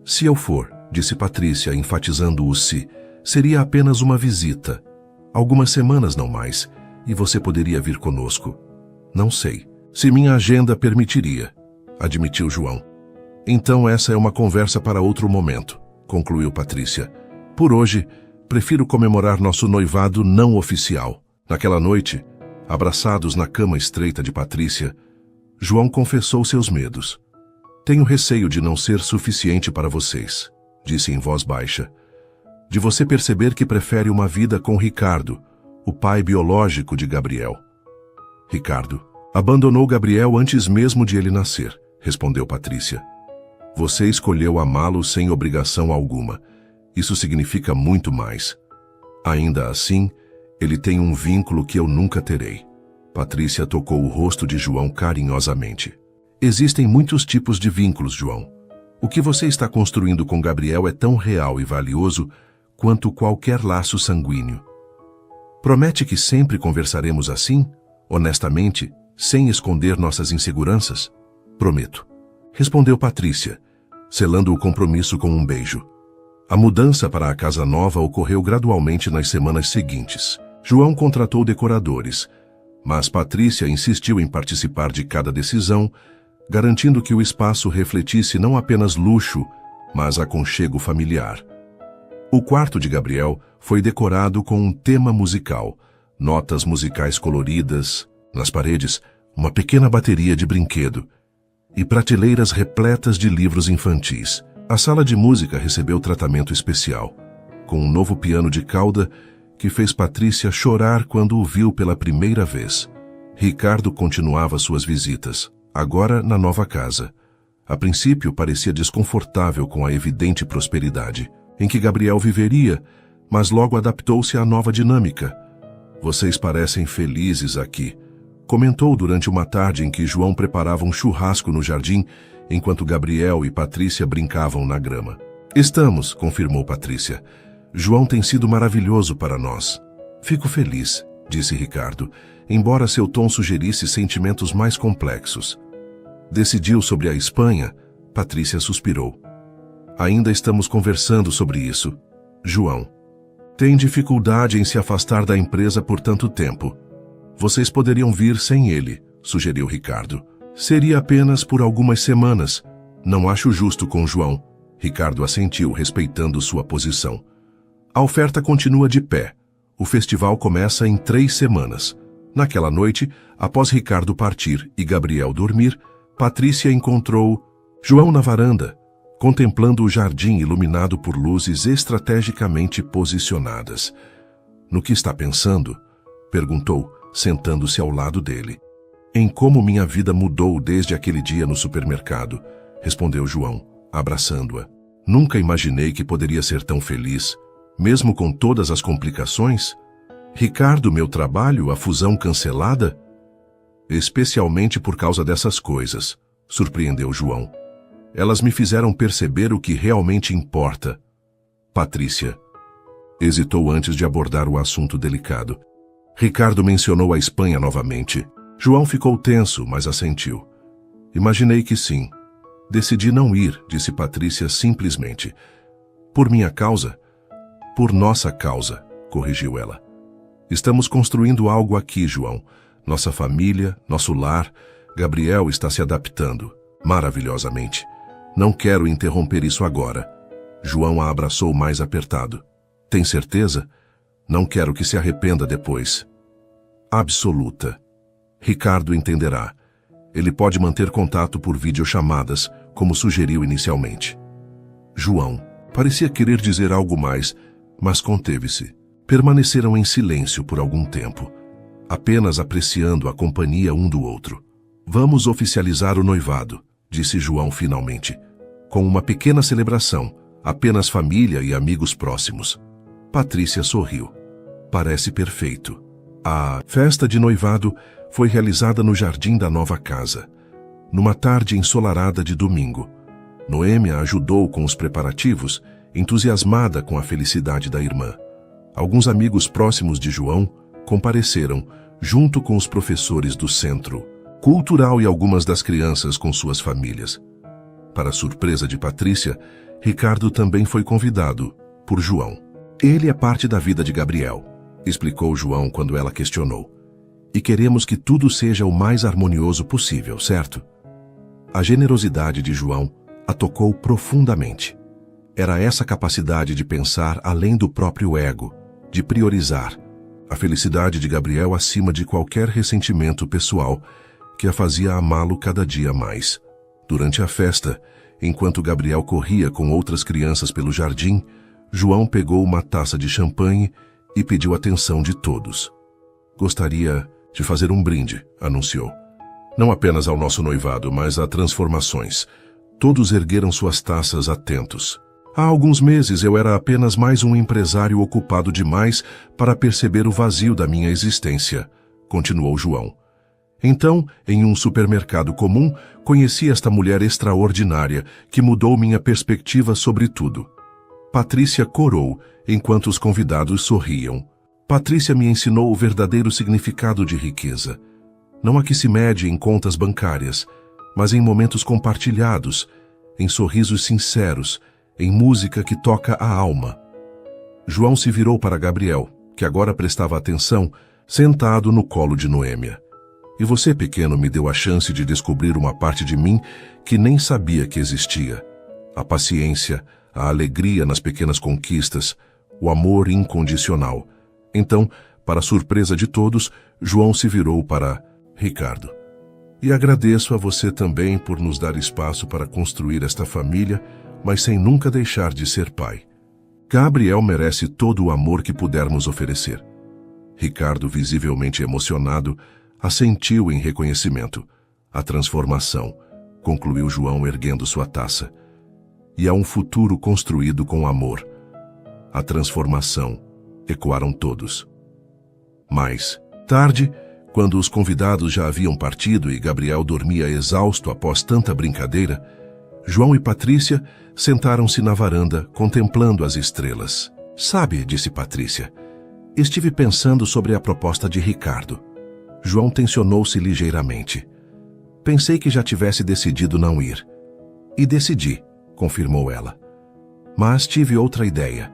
Se eu for, disse Patrícia, enfatizando o se, seria apenas uma visita. Algumas semanas, não mais, e você poderia vir conosco. Não sei. Se minha agenda permitiria, admitiu João. Então essa é uma conversa para outro momento, concluiu Patrícia. Por hoje, prefiro comemorar nosso noivado não oficial. Naquela noite, abraçados na cama estreita de Patrícia, João confessou seus medos. Tenho receio de não ser suficiente para vocês, disse em voz baixa. De você perceber que prefere uma vida com Ricardo, o pai biológico de Gabriel. Ricardo abandonou Gabriel antes mesmo de ele nascer, respondeu Patrícia. Você escolheu amá-lo sem obrigação alguma. Isso significa muito mais. Ainda assim, ele tem um vínculo que eu nunca terei. Patrícia tocou o rosto de João carinhosamente. Existem muitos tipos de vínculos, João. O que você está construindo com Gabriel é tão real e valioso quanto qualquer laço sanguíneo. Promete que sempre conversaremos assim, honestamente, sem esconder nossas inseguranças? Prometo, respondeu Patrícia, selando o compromisso com um beijo. A mudança para a casa nova ocorreu gradualmente nas semanas seguintes. João contratou decoradores, mas Patrícia insistiu em participar de cada decisão, garantindo que o espaço refletisse não apenas luxo, mas aconchego familiar. O quarto de Gabriel foi decorado com um tema musical, notas musicais coloridas, nas paredes, uma pequena bateria de brinquedo e prateleiras repletas de livros infantis. A sala de música recebeu tratamento especial, com um novo piano de cauda que fez Patrícia chorar quando o viu pela primeira vez. Ricardo continuava suas visitas, agora na nova casa. A princípio parecia desconfortável com a evidente prosperidade em que Gabriel viveria, mas logo adaptou-se à nova dinâmica. Vocês parecem felizes aqui, comentou durante uma tarde em que João preparava um churrasco no jardim, enquanto Gabriel e Patrícia brincavam na grama. Estamos, confirmou Patrícia. João tem sido maravilhoso para nós. Fico feliz, disse Ricardo, embora seu tom sugerisse sentimentos mais complexos. Decidiu sobre a Espanha? Patrícia suspirou. Ainda estamos conversando sobre isso. João. Tem dificuldade em se afastar da empresa por tanto tempo. Vocês poderiam vir sem ele, sugeriu Ricardo. Seria apenas por algumas semanas. Não acho justo com João. Ricardo assentiu, respeitando sua posição. A oferta continua de pé. O festival começa em 3 semanas. Naquela noite, após Ricardo partir e Gabriel dormir, Patrícia encontrou João na varanda, contemplando o jardim iluminado por luzes estrategicamente posicionadas. No que está pensando? Perguntou, sentando-se ao lado dele. Em como minha vida mudou desde aquele dia no supermercado, respondeu João, abraçando-a. Nunca imaginei que poderia ser tão feliz. Mesmo com todas as complicações? Ricardo, meu trabalho, a fusão cancelada? Especialmente por causa dessas coisas, surpreendeu João. Elas me fizeram perceber o que realmente importa. Patrícia hesitou antes de abordar o assunto delicado. Ricardo mencionou a Espanha novamente. João ficou tenso, mas assentiu. Imaginei que sim. Decidi não ir, disse Patrícia simplesmente. Por minha causa? Por nossa causa, corrigiu ela. Estamos construindo algo aqui, João. Nossa família, nosso lar. Gabriel está se adaptando, maravilhosamente. Não quero interromper isso agora. João a abraçou mais apertado. Tem certeza? Não quero que se arrependa depois. Absoluta. Ricardo entenderá. Ele pode manter contato por videochamadas, como sugeriu inicialmente. João parecia querer dizer algo mais, mas conteve-se. Permaneceram em silêncio por algum tempo, apenas apreciando a companhia um do outro. Vamos oficializar o noivado, disse João finalmente, com uma pequena celebração, apenas família e amigos próximos. Patrícia sorriu. Parece perfeito. A festa de noivado foi realizada no jardim da nova casa, numa tarde ensolarada de domingo. Noêmia ajudou com os preparativos, entusiasmada com a felicidade da irmã. Alguns amigos próximos de João compareceram, junto com os professores do centro cultural e algumas das crianças com suas famílias. Para surpresa de Patrícia, Ricardo também foi convidado por João. Ele é parte da vida de Gabriel, explicou João quando ela questionou. E queremos que tudo seja o mais harmonioso possível, certo? A generosidade de João a tocou profundamente. Era essa capacidade de pensar além do próprio ego, de priorizar a felicidade de Gabriel acima de qualquer ressentimento pessoal que a fazia amá-lo cada dia mais. Durante a festa, enquanto Gabriel corria com outras crianças pelo jardim, João pegou uma taça de champanhe e pediu atenção de todos. Gostaria de fazer um brinde, anunciou. Não apenas ao nosso noivado, mas a transformações. Todos ergueram suas taças atentos. Há alguns meses eu era apenas mais um empresário ocupado demais para perceber o vazio da minha existência, continuou João. Então, em um supermercado comum, conheci esta mulher extraordinária que mudou minha perspectiva sobre tudo. Patrícia corou, enquanto os convidados sorriam. Patrícia me ensinou o verdadeiro significado de riqueza. Não a que se mede em contas bancárias, mas em momentos compartilhados, em sorrisos sinceros, em música que toca a alma. João se virou para Gabriel, que agora prestava atenção, sentado no colo de Noêmia. E você, pequeno, me deu a chance de descobrir uma parte de mim que nem sabia que existia. A paciência, a alegria nas pequenas conquistas, o amor incondicional. Então, para surpresa de todos, João se virou para Ricardo. E agradeço a você também por nos dar espaço para construir esta família, mas sem nunca deixar de ser pai. Gabriel merece todo o amor que pudermos oferecer. Ricardo, visivelmente emocionado, assentiu em reconhecimento. A transformação, concluiu João erguendo sua taça. E há um futuro construído com amor. A transformação, ecoaram todos. Mais tarde, quando os convidados já haviam partido e Gabriel dormia exausto após tanta brincadeira, João e Patrícia sentaram-se na varanda, contemplando as estrelas. Sabe, disse Patrícia, estive pensando sobre a proposta de Ricardo. João tensionou-se ligeiramente. Pensei que já tivesse decidido não ir. E decidi, confirmou ela. Mas tive outra ideia.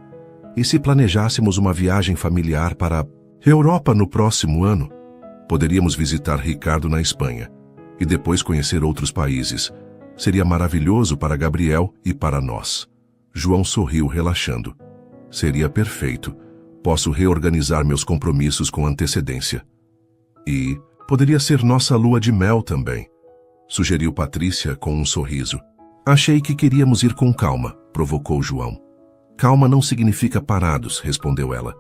E se planejássemos uma viagem familiar para a Europa no próximo ano? Poderíamos visitar Ricardo na Espanha e depois conhecer outros países. Seria maravilhoso para Gabriel e para nós. João sorriu, relaxando. Seria perfeito. Posso reorganizar meus compromissos com antecedência. E poderia ser nossa lua de mel também, sugeriu Patrícia com um sorriso. Achei que queríamos ir com calma, provocou João. Calma não significa parados, respondeu ela.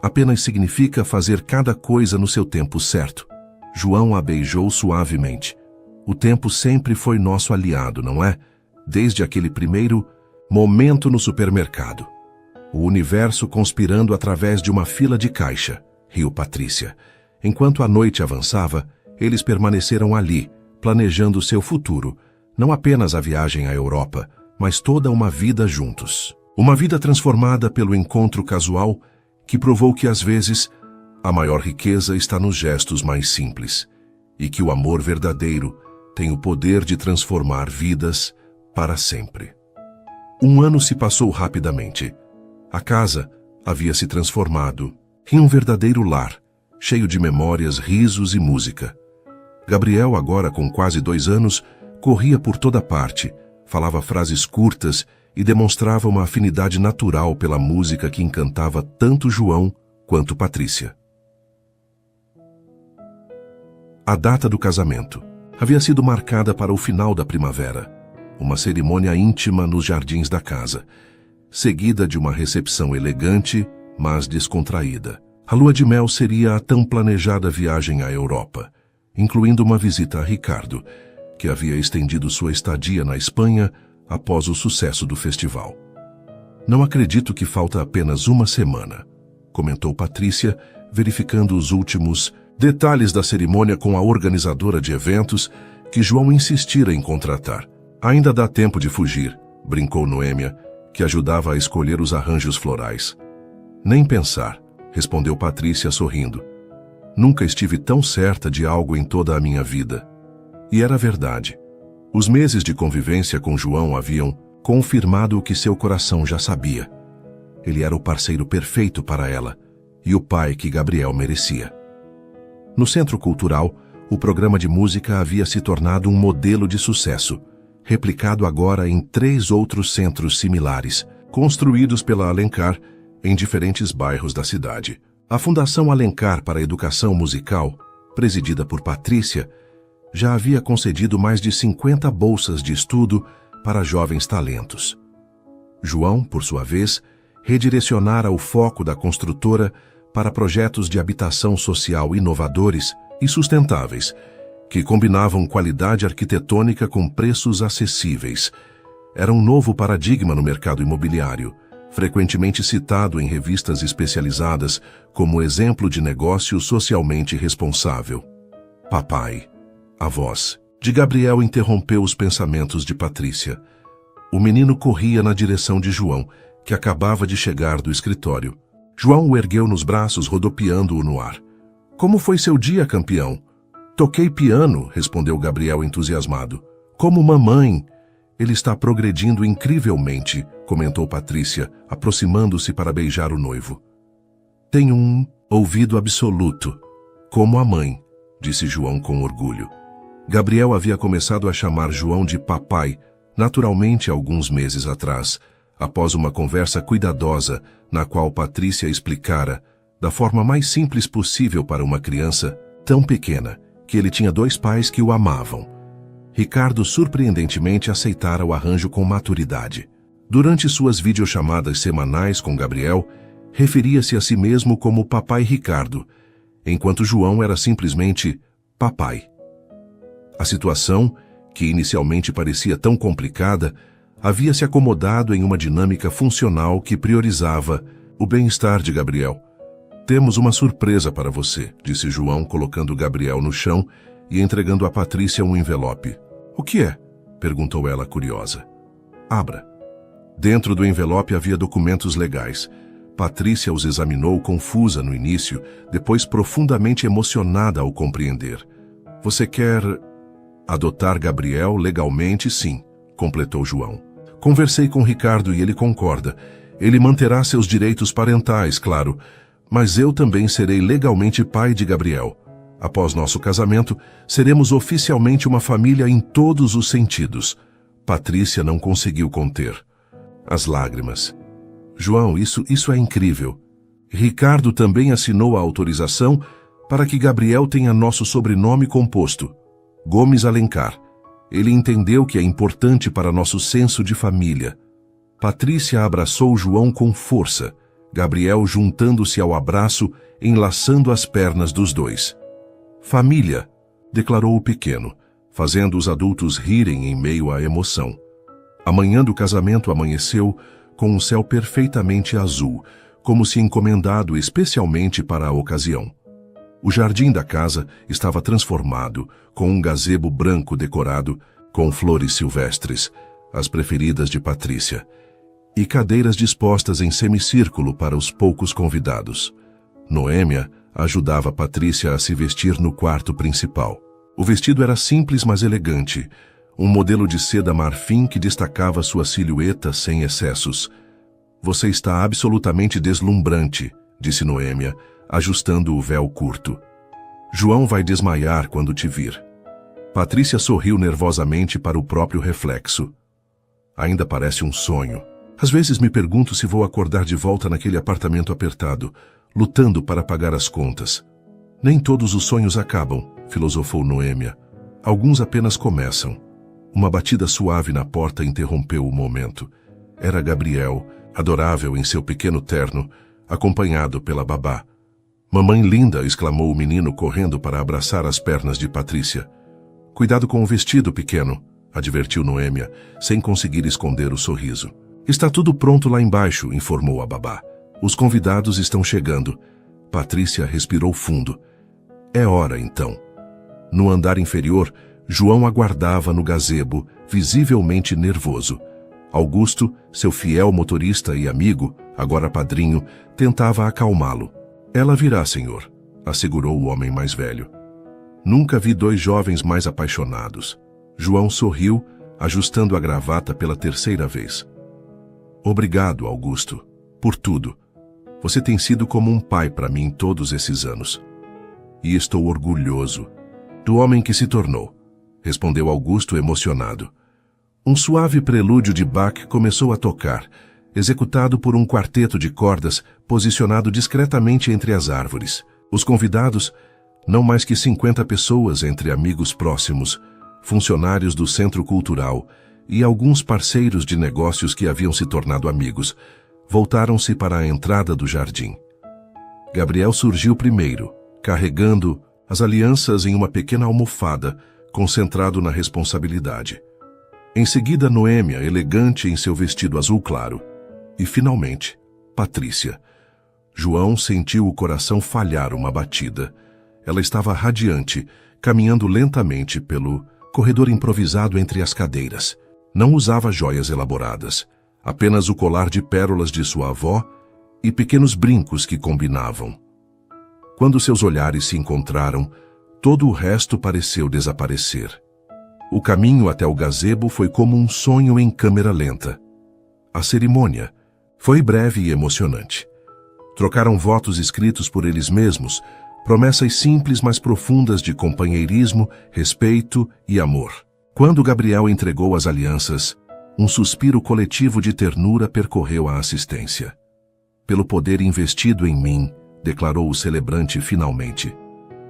Apenas significa fazer cada coisa no seu tempo certo. João a beijou suavemente. O tempo sempre foi nosso aliado, não é? Desde aquele primeiro momento no supermercado. O universo conspirando através de uma fila de caixa, riu Patrícia. Enquanto a noite avançava, eles permaneceram ali, planejando seu futuro, não apenas a viagem à Europa, mas toda uma vida juntos. Uma vida transformada pelo encontro casual que provou que, às vezes, a maior riqueza está nos gestos mais simples e que o amor verdadeiro tem o poder de transformar vidas para sempre. Um ano se passou rapidamente. A casa havia se transformado em um verdadeiro lar, cheio de memórias, risos e música. Gabriel, agora com quase 2 anos, corria por toda parte, falava frases curtas e demonstrava uma afinidade natural pela música que encantava tanto João quanto Patrícia. A data do casamento havia sido marcada para o final da primavera, uma cerimônia íntima nos jardins da casa, seguida de uma recepção elegante, mas descontraída. A lua de mel seria a tão planejada viagem à Europa, incluindo uma visita a Ricardo, que havia estendido sua estadia na Espanha após o sucesso do festival. Não acredito que falta apenas uma semana, comentou Patrícia, verificando os últimos detalhes da cerimônia com a organizadora de eventos que João insistira em contratar. Ainda dá tempo de fugir, brincou Noêmia, que ajudava a escolher os arranjos florais. Nem pensar, respondeu Patrícia sorrindo. Nunca estive tão certa de algo em toda a minha vida. E era verdade. Os meses de convivência com João haviam confirmado o que seu coração já sabia. Ele era o parceiro perfeito para ela e o pai que Gabriel merecia. No Centro Cultural, o programa de música havia se tornado um modelo de sucesso, replicado agora em 3 outros centros similares, construídos pela Alencar em diferentes bairros da cidade. A Fundação Alencar para a Educação Musical, presidida por Patrícia, já havia concedido mais de 50 bolsas de estudo para jovens talentos. João, por sua vez, redirecionara o foco da construtora para projetos de habitação social inovadores e sustentáveis, que combinavam qualidade arquitetônica com preços acessíveis. Era um novo paradigma no mercado imobiliário, frequentemente citado em revistas especializadas como exemplo de negócio socialmente responsável. Papai, a voz de Gabriel interrompeu os pensamentos de Patrícia. O menino corria na direção de João, que acabava de chegar do escritório. João o ergueu nos braços, rodopiando-o no ar. Como foi seu dia, campeão? Toquei piano, respondeu Gabriel entusiasmado. Como mamãe. Ele está progredindo incrivelmente, comentou Patrícia, aproximando-se para beijar o noivo. Tem um ouvido absoluto, como a mãe, disse João com orgulho. Gabriel havia começado a chamar João de papai, naturalmente alguns meses atrás, após uma conversa cuidadosa na qual Patrícia explicara, da forma mais simples possível para uma criança tão pequena, que ele tinha 2 pais que o amavam. Ricardo surpreendentemente aceitara o arranjo com maturidade. Durante suas videochamadas semanais com Gabriel, referia-se a si mesmo como Papai Ricardo, enquanto João era simplesmente papai. A situação, que inicialmente parecia tão complicada, havia se acomodado em uma dinâmica funcional que priorizava o bem-estar de Gabriel. Temos uma surpresa para você, disse João, colocando Gabriel no chão e entregando a Patrícia um envelope. O que é? Perguntou ela, curiosa. Abra. Dentro do envelope havia documentos legais. Patrícia os examinou confusa no início, depois profundamente emocionada ao compreender. Você quer adotar Gabriel legalmente, sim, completou João. Conversei com Ricardo e ele concorda. Ele manterá seus direitos parentais, claro, mas eu também serei legalmente pai de Gabriel. Após nosso casamento, seremos oficialmente uma família em todos os sentidos. Patrícia não conseguiu conter as lágrimas. João, isso é incrível. Ricardo também assinou a autorização para que Gabriel tenha nosso sobrenome composto, Gomes Alencar. Ele entendeu que é importante para nosso senso de família. Patrícia abraçou João com força, Gabriel juntando-se ao abraço, enlaçando as pernas dos dois. Família, declarou o pequeno, fazendo os adultos rirem em meio à emoção. A manhã do casamento amanheceu com um céu perfeitamente azul, como se encomendado especialmente para a ocasião. O jardim da casa estava transformado, com um gazebo branco decorado com flores silvestres, as preferidas de Patrícia, e cadeiras dispostas em semicírculo para os poucos convidados. Noêmia ajudava Patrícia a se vestir no quarto principal. O vestido era simples, mas elegante, um modelo de seda marfim que destacava sua silhueta sem excessos. Você está absolutamente deslumbrante, disse Noêmia, ajustando o véu curto. João vai desmaiar quando te vir. Patrícia sorriu nervosamente para o próprio reflexo. Ainda parece um sonho. Às vezes me pergunto se vou acordar de volta naquele apartamento apertado, lutando para pagar as contas. Nem todos os sonhos acabam, filosofou Noêmia. Alguns apenas começam. Uma batida suave na porta interrompeu o momento. Era Gabriel, adorável em seu pequeno terno, acompanhado pela babá. Mamãe linda, exclamou o menino correndo para abraçar as pernas de Patrícia. Cuidado com o vestido, pequeno, advertiu Noêmia, sem conseguir esconder o sorriso. Está tudo pronto lá embaixo, informou a babá. Os convidados estão chegando. Patrícia respirou fundo. É hora, então. No andar inferior, João aguardava no gazebo, visivelmente nervoso. Augusto, seu fiel motorista e amigo, agora padrinho, tentava acalmá-lo. Ela virá, senhor, assegurou o homem mais velho. Nunca vi dois jovens mais apaixonados. João sorriu, ajustando a gravata pela terceira vez. Obrigado, Augusto, por tudo. Você tem sido como um pai para mim todos esses anos. E estou orgulhoso do homem que se tornou, respondeu Augusto emocionado. Um suave prelúdio de Bach começou a tocar, executado por um quarteto de cordas posicionado discretamente entre as árvores. Os convidados, não mais que 50 pessoas entre amigos próximos, funcionários do Centro Cultural e alguns parceiros de negócios que haviam se tornado amigos, voltaram-se para a entrada do jardim. Gabriel surgiu primeiro, carregando as alianças em uma pequena almofada, concentrado na responsabilidade. Em seguida, Noêmia, elegante em seu vestido azul claro. E, finalmente, Patrícia. João sentiu o coração falhar uma batida. Ela estava radiante, caminhando lentamente pelo corredor improvisado entre as cadeiras. Não usava joias elaboradas, apenas o colar de pérolas de sua avó e pequenos brincos que combinavam. Quando seus olhares se encontraram, todo o resto pareceu desaparecer. O caminho até o gazebo foi como um sonho em câmera lenta. A cerimônia foi breve e emocionante. Trocaram votos escritos por eles mesmos, promessas simples mas profundas de companheirismo, respeito e amor. Quando Gabriel entregou as alianças, um suspiro coletivo de ternura percorreu a assistência. Pelo poder investido em mim, declarou o celebrante finalmente,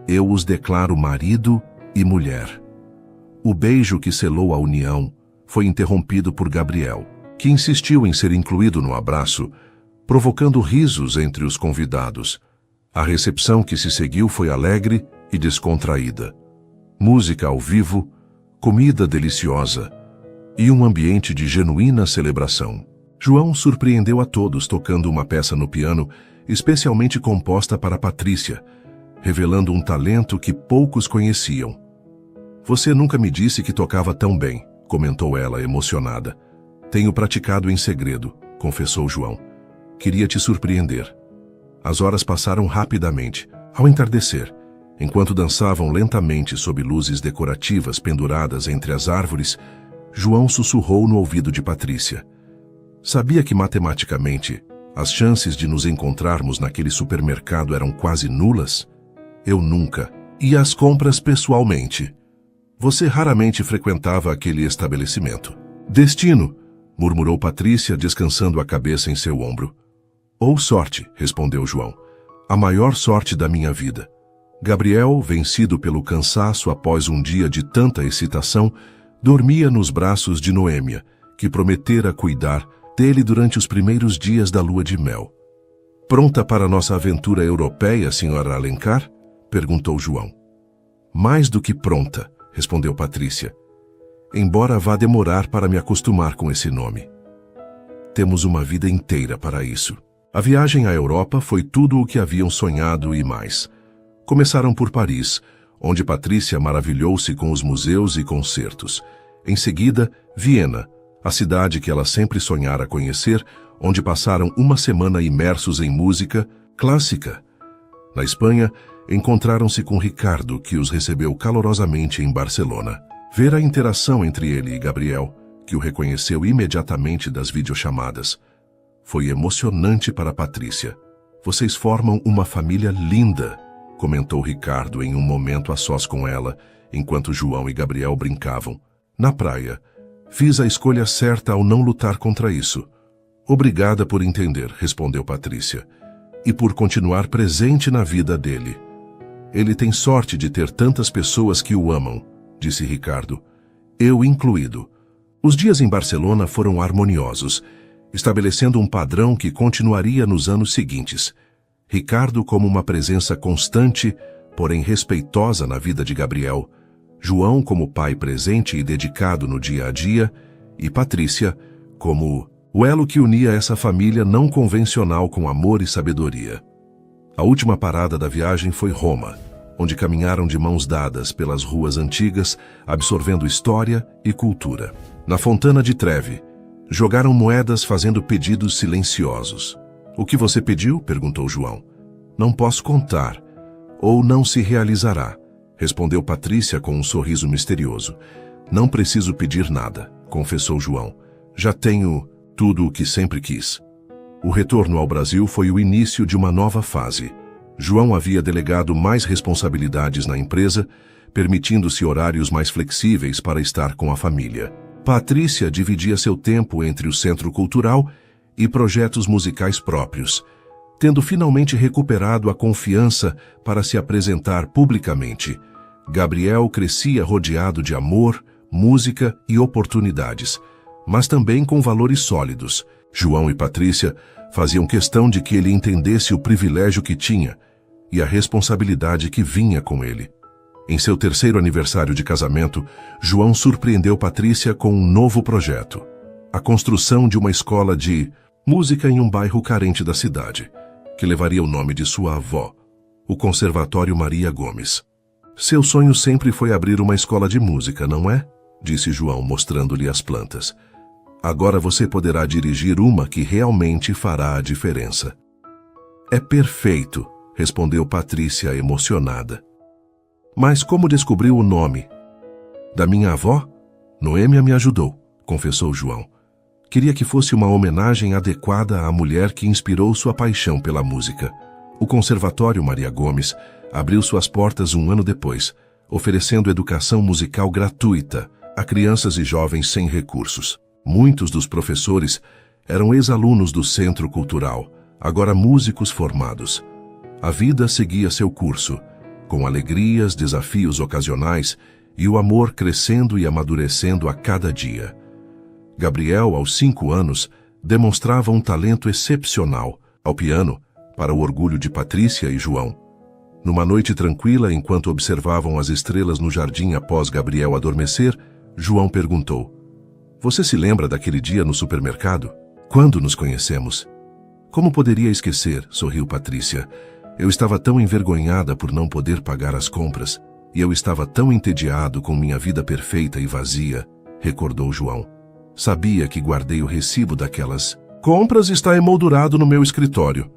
eu os declaro marido e mulher. O beijo que selou a união foi interrompido por Gabriel, que insistiu em ser incluído no abraço, provocando risos entre os convidados. A recepção que se seguiu foi alegre e descontraída. Música ao vivo, comida deliciosa e um ambiente de genuína celebração. João surpreendeu a todos tocando uma peça no piano, especialmente composta para Patrícia, revelando um talento que poucos conheciam. Você nunca me disse que tocava tão bem, comentou ela emocionada. Tenho praticado em segredo, confessou João. Queria te surpreender. As horas passaram rapidamente. Ao entardecer, enquanto dançavam lentamente sob luzes decorativas penduradas entre as árvores, João sussurrou no ouvido de Patrícia. Sabia que matematicamente as chances de nos encontrarmos naquele supermercado eram quase nulas? Eu nunca ia às compras pessoalmente. Você raramente frequentava aquele estabelecimento. Destino, murmurou Patrícia, descansando a cabeça em seu ombro. Ou sorte, respondeu João. A maior sorte da minha vida. Gabriel, vencido pelo cansaço após um dia de tanta excitação, dormia nos braços de Noêmia, que prometera cuidar dele durante os primeiros dias da lua de mel. Pronta para nossa aventura europeia, senhora Alencar? Perguntou João. Mais do que pronta, respondeu Patrícia. Embora vá demorar para me acostumar com esse nome. Temos uma vida inteira para isso. A viagem à Europa foi tudo o que haviam sonhado e mais. Começaram por Paris, onde Patrícia maravilhou-se com os museus e concertos. Em seguida, Viena, a cidade que ela sempre sonhara conhecer, onde passaram uma semana imersos em música clássica. Na Espanha, encontraram-se com Ricardo, que os recebeu calorosamente em Barcelona. Ver a interação entre ele e Gabriel, que o reconheceu imediatamente das videochamadas, foi emocionante para Patrícia. Vocês formam uma família linda, comentou Ricardo em um momento a sós com ela, enquanto João e Gabriel brincavam. Na praia, fiz a escolha certa ao não lutar contra isso. Obrigada por entender, respondeu Patrícia, e por continuar presente na vida dele. Ele tem sorte de ter tantas pessoas que o amam, disse Ricardo, eu incluído. Os dias em Barcelona foram harmoniosos, estabelecendo um padrão que continuaria nos anos seguintes. Ricardo como uma presença constante, porém respeitosa na vida de Gabriel, João como pai presente e dedicado no dia a dia, e Patrícia como o elo que unia essa família não convencional com amor e sabedoria. A última parada da viagem foi Roma, onde caminharam de mãos dadas pelas ruas antigas, absorvendo história e cultura. Na Fontana di Trevi, jogaram moedas fazendo pedidos silenciosos. O que você pediu? Perguntou João. Não posso contar, ou não se realizará, respondeu Patrícia com um sorriso misterioso. Não preciso pedir nada, confessou João. Já tenho tudo o que sempre quis. O retorno ao Brasil foi o início de uma nova fase. João havia delegado mais responsabilidades na empresa, permitindo-se horários mais flexíveis para estar com a família. Patrícia dividia seu tempo entre o Centro Cultural e projetos musicais próprios, tendo finalmente recuperado a confiança para se apresentar publicamente. Gabriel crescia rodeado de amor, música e oportunidades, mas também com valores sólidos. João e Patrícia faziam questão de que ele entendesse o privilégio que tinha e a responsabilidade que vinha com ele. Em seu terceiro aniversário de casamento, João surpreendeu Patrícia com um novo projeto: a construção de uma escola de música em um bairro carente da cidade, que levaria o nome de sua avó, o Conservatório Maria Gomes. Seu sonho sempre foi abrir uma escola de música, não é? Disse João, mostrando-lhe as plantas. Agora você poderá dirigir uma que realmente fará a diferença. É perfeito, respondeu Patrícia emocionada. Mas como descobriu o nome? Da minha avó? Noêmia me ajudou, confessou João. Queria que fosse uma homenagem adequada à mulher que inspirou sua paixão pela música. O Conservatório Maria Gomes abriu suas portas um ano depois, oferecendo educação musical gratuita a crianças e jovens sem recursos. Muitos dos professores eram ex-alunos do Centro Cultural, agora músicos formados. A vida seguia seu curso, com alegrias, desafios ocasionais e o amor crescendo e amadurecendo a cada dia. Gabriel, aos 5 anos, demonstrava um talento excepcional ao piano, para o orgulho de Patrícia e João. Numa noite tranquila, enquanto observavam as estrelas no jardim após Gabriel adormecer, João perguntou: Você se lembra daquele dia no supermercado? Quando nos conhecemos? Como poderia esquecer? Sorriu Patrícia. Eu estava tão envergonhada por não poder pagar as compras, e eu estava tão entediado com minha vida perfeita e vazia, recordou João. Sabia que guardei o recibo daquelas compras e está emoldurado no meu escritório.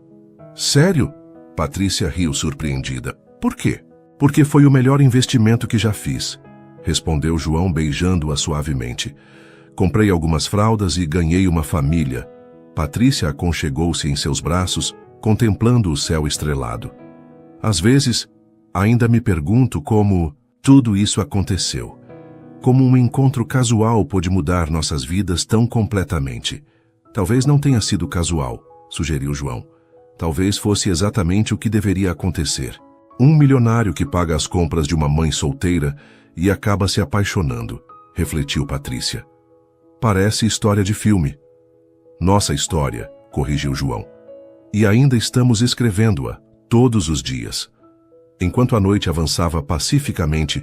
Sério? Patrícia riu surpreendida. Por quê? Porque foi o melhor investimento que já fiz, respondeu João beijando-a suavemente. Comprei algumas fraldas e ganhei uma família. Patrícia aconchegou-se em seus braços, contemplando o céu estrelado. Às vezes, ainda me pergunto como tudo isso aconteceu. Como um encontro casual pôde mudar nossas vidas tão completamente. Talvez não tenha sido casual, sugeriu João. Talvez fosse exatamente o que deveria acontecer. Um milionário que paga as compras de uma mãe solteira e acaba se apaixonando, refletiu Patrícia. Parece história de filme. Nossa história, corrigiu João. E ainda estamos escrevendo-a, todos os dias. Enquanto a noite avançava pacificamente,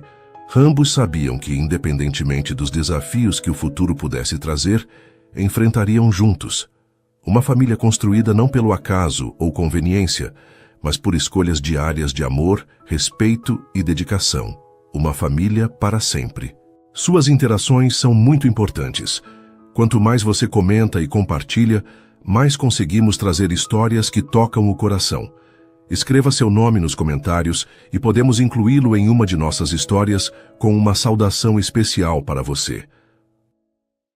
ambos sabiam que, independentemente dos desafios que o futuro pudesse trazer, enfrentariam juntos, Uma família construída não pelo acaso ou conveniência, mas por escolhas diárias de amor, respeito e dedicação. Uma família para sempre. Suas interações são muito importantes. Quanto mais você comenta e compartilha, mais conseguimos trazer histórias que tocam o coração. Escreva seu nome nos comentários e podemos incluí-lo em uma de nossas histórias com uma saudação especial para você.